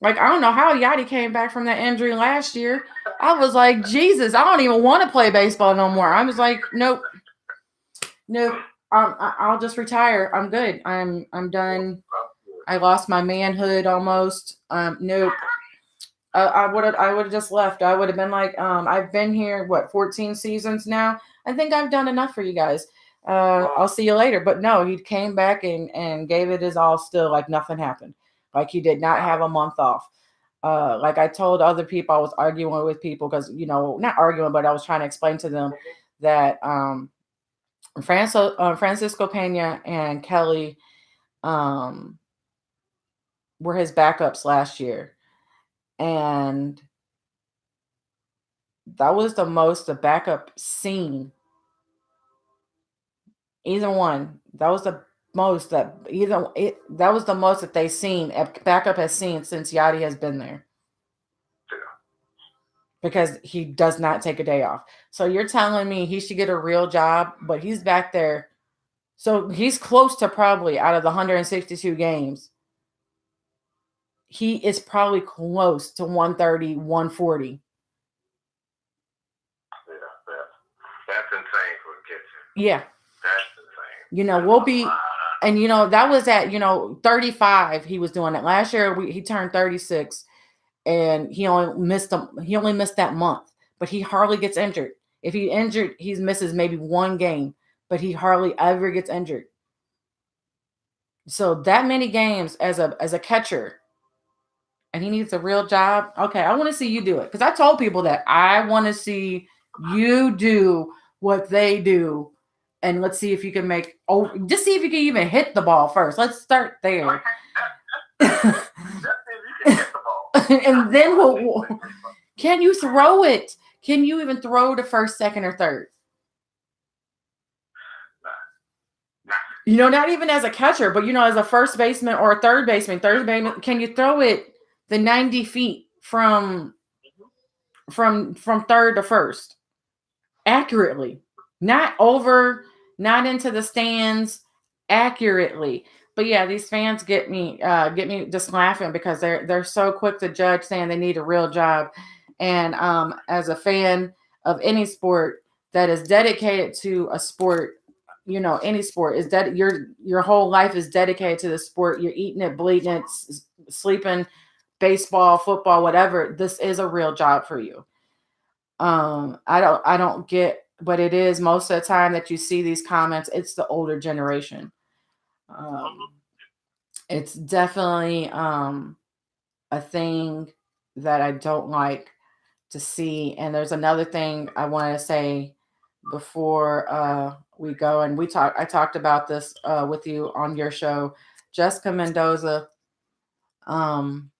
Like, I don't know how Yachty came back from that injury last year. I was like, Jesus, I don't even want to play baseball no more. I was like, nope. I'll just retire. I'm good. I'm done. I lost my manhood almost. Nope. I would have just left. I would have been like, I've been here 14 seasons now. I think I've done enough for you guys. I'll see you later. But no, he came back and gave it his all still, like nothing happened. Like he did not have a month off. Like I told other people, I was arguing with people because, not arguing, but I was trying to explain to them that Francisco Pena and Kelly were his backups last year. And that was the most the backup seen. Either one. That was the most that they've seen. Backup has seen since Yachty has been there. Because he does not take a day off. So you're telling me he should get a real job, but he's back there. So he's close to probably out of the 162 games. He is probably close to 130, 140. That's insane for a catcher. Yeah. That's insane. We'll be, and that was at 35. He was doing it last year. He turned 36, and he only missed that month. But he hardly gets injured. If he injured, he misses maybe one game, but he hardly ever gets injured. So that many games as a catcher, and he needs a real job. Okay, I want to see you do it because I told people that I want to see you do what they do. And let's see if you can just see if you can even hit the ball first. Let's start there. And then can you throw it? Can you even throw to first, second, or third? Not even as a catcher, but as a first baseman or a third baseman. Can you throw it the 90 feet from third to first accurately? Not over, not into the stands, accurately. But yeah, these fans get me just laughing because they're so quick to judge, saying they need a real job. And as a fan of any sport that is dedicated to a sport, any sport is that your whole life is dedicated to the sport. You're eating it, bleeding it, sleeping, baseball, football, whatever. This is a real job for you. I don't get, but it is most of the time that you see these comments. It's the older generation. It's definitely a thing that I don't like to see. And there's another thing I want to say before we go, and I talked about this with you on your show. Jessica Mendoza Um,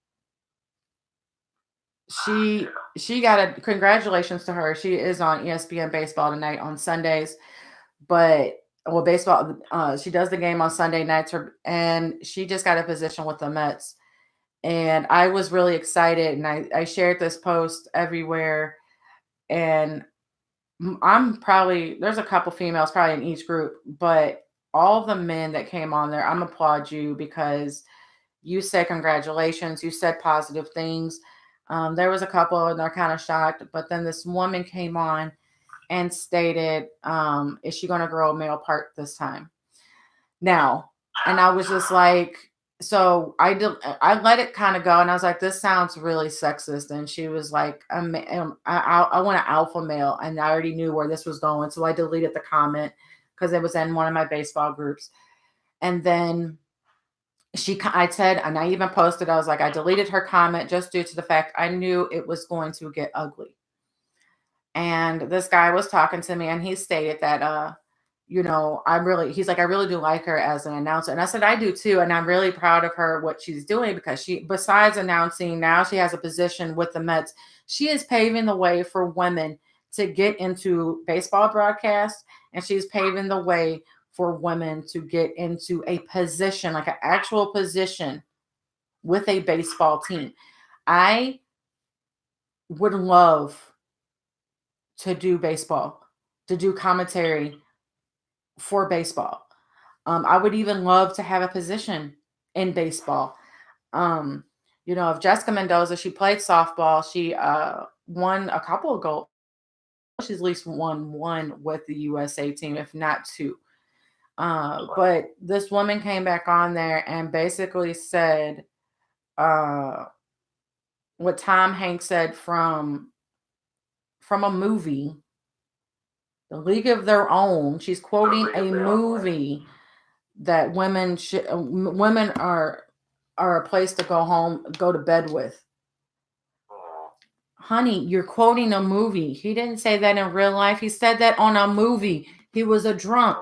she Yeah. she got a congratulations to her. She is on ESPN baseball tonight on Sundays, but well, baseball. She does the game on Sunday nights, and she just got a position with the Mets. And I was really excited, and I shared this post everywhere. And I'm probably there's a couple females probably in each group, but all the men that came on there, I'm applaud you because you said congratulations, you said positive things. There was a couple and they're kind of shocked, but then this woman came on and stated, is she going to grow a male part this time? Now, and I was just like, so I let it kind of go, and I was like, this sounds really sexist. And she was like, I want an alpha male, and I already knew where this was going, so I deleted the comment because it was in one of my baseball groups. And then I said, and I even posted, I was like, I deleted her comment just due to the fact I knew it was going to get ugly. And this guy was talking to me, and he stated that he's like, I really do like her as an announcer. And I said, I do too, and I'm really proud of her what she's doing, because she, besides announcing, now she has a position with the Mets. She is paving the way for women to get into baseball broadcast, and she's paving the way for women to get into a position, like an actual position with a baseball team. I would love to do baseball, to do commentary for baseball. I would even love to have a position in baseball. Um, if Jessica Mendoza, she played softball. She won a couple of gold. She's at least won one with the USA team, if not two. But this woman came back on there and basically said uh, what Tom Hanks said from a movie, The League of Their Own. She's quoting a movie that women are a place to go to bed with. Honey, you're quoting a movie. He didn't say that in real life. He said that on a movie. He was a drunk.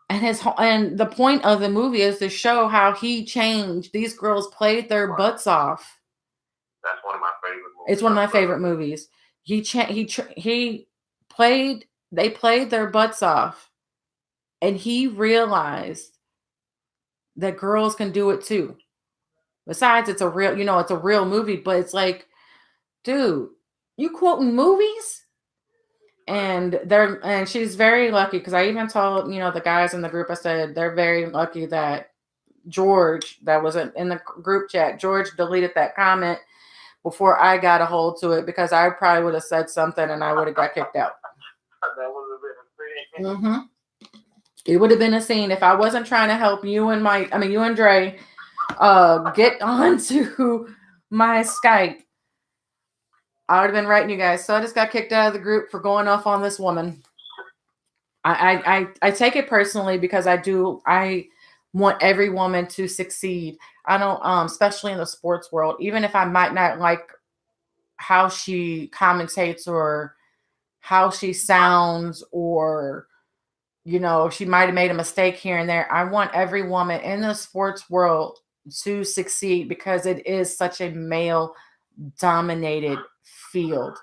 And the point of the movie is to show how he changed. These girls played their butts off. That's one of my favorite movies. It's one of my favorite movies. He played. They played their butts off, and he realized that girls can do it too. Besides, it's a real movie, but it's like, dude, you quoting movies? And she's very lucky, because I even told the guys in the group, I said they're very lucky that George, that was in the group chat, George deleted that comment before I got a hold to it, because I probably would have said something and I would have got kicked out. That would have been a thing. Mm-hmm. It would have been a scene if I wasn't trying to help you and you and Dre get onto my Skype. I would have been writing you guys. So I just got kicked out of the group for going off on this woman. I take it personally, because I want every woman to succeed. I don't especially in the sports world, even if I might not like how she commentates or how she sounds, or she might have made a mistake here and there. I want every woman in the sports world to succeed, because it is such a male dominated field.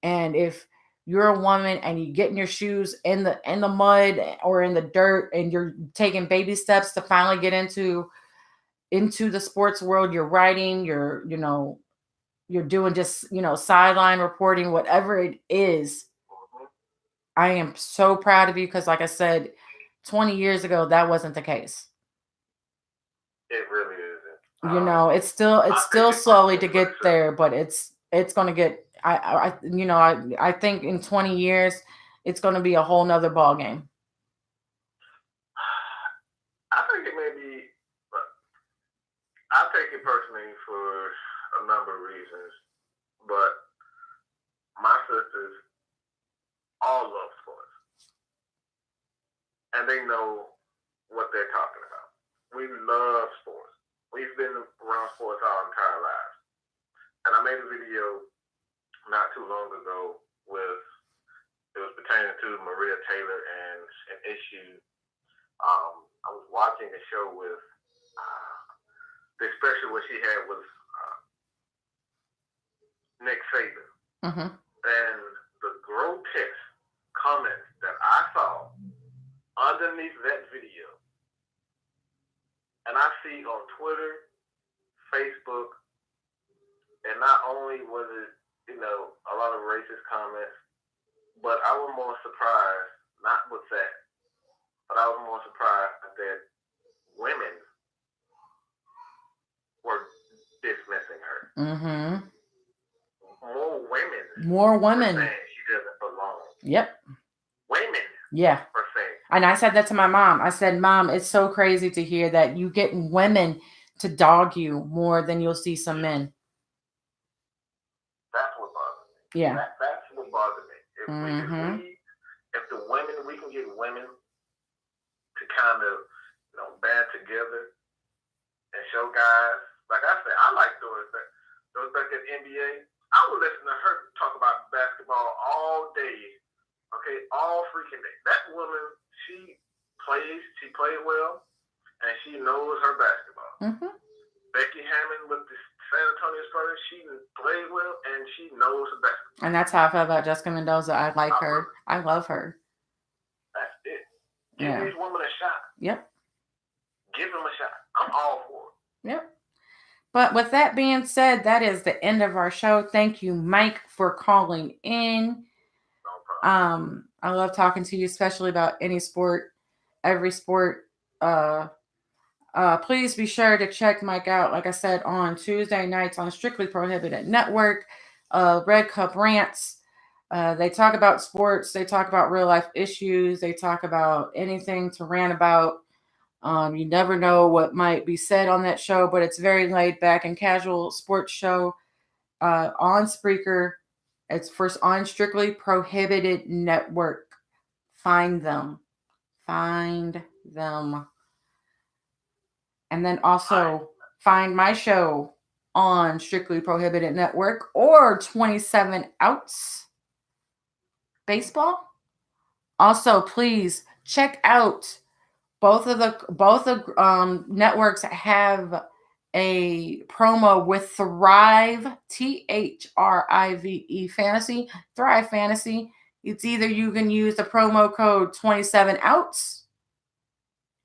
And if you're a woman and you get in your shoes in the mud or in the dirt, and you're taking baby steps to finally get into the sports world, you're writing, you're doing just sideline reporting, whatever it is, I am so proud of you, because like I said, 20 years ago that wasn't the case. It really isn't. It's still slowly to get there, but it's going to get. I think in 20 years it's going to be a whole nother ball game. I think it may be. I take it personally for a number of reasons, but my sisters all love sports, and they know what they're talking about. We love sports. We've been around sports our entire lives. And I made a video not too long ago it was pertaining to Maria Taylor and an issue. I was watching a show with especially what she had with Nick Saban. Mm-hmm. And the grotesque comments that I saw underneath that video, and I see on Twitter, Facebook, and not only was it, a lot of racist comments, but I was more surprised, not with that, but I was more surprised that women were dismissing her. Mm-hmm. More women saying she doesn't belong. Yep. Women. Yeah. Are saying. And I said that to my mom. I said, Mom, it's so crazy to hear that you get women to dog you more than you'll see some men. That's what bothers me. Yeah. That's what bothers me. If the women, we can get women to kind of, band together and show guys. Like I said, I like those back at NBA. I would listen to her talk about basketball all day. Okay, all freaking day. That woman, she played well, and she knows her basketball. Mm-hmm. Becky Hammond with the San Antonio Spurs, she played well, and she knows her basketball. And that's how I feel about Jessica Mendoza. I like her. I love her. That's it. Give these women a shot. Yep. Give them a shot. I'm all for it. Yep. But with that being said, that is the end of our show. Thank you, Mike, for calling in. No problem. I love talking to you, especially about any sport, every sport. Please be sure to check Mike out, like I said, on Tuesday nights on Strictly Prohibited Network, Red Cup Rants. They talk about sports. They talk about real life issues. They talk about anything to rant about. You never know what might be said on that show, but it's very laid back and casual sports show on Spreaker. It's first on Strictly Prohibited Network. Find them. And then also find my show on Strictly Prohibited Network or 27 Outs Baseball. Also, please check out both the networks have a promo with Thrive, THRIVE Fantasy, Thrive Fantasy. It's either you can use the promo code 27 Outs,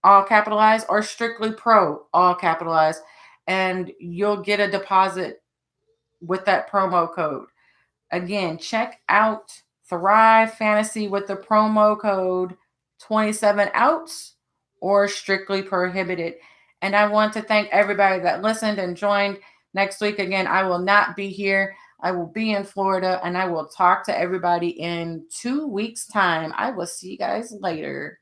all capitalized, or Strictly Pro, all capitalized, and you'll get a deposit with that promo code. Again, check out Thrive Fantasy with the promo code 27 Outs or Strictly Prohibited. And I want to thank everybody that listened and joined. Next week, again, I will not be here. I will be in Florida, and I will talk to everybody in 2 weeks' time. I will see you guys later.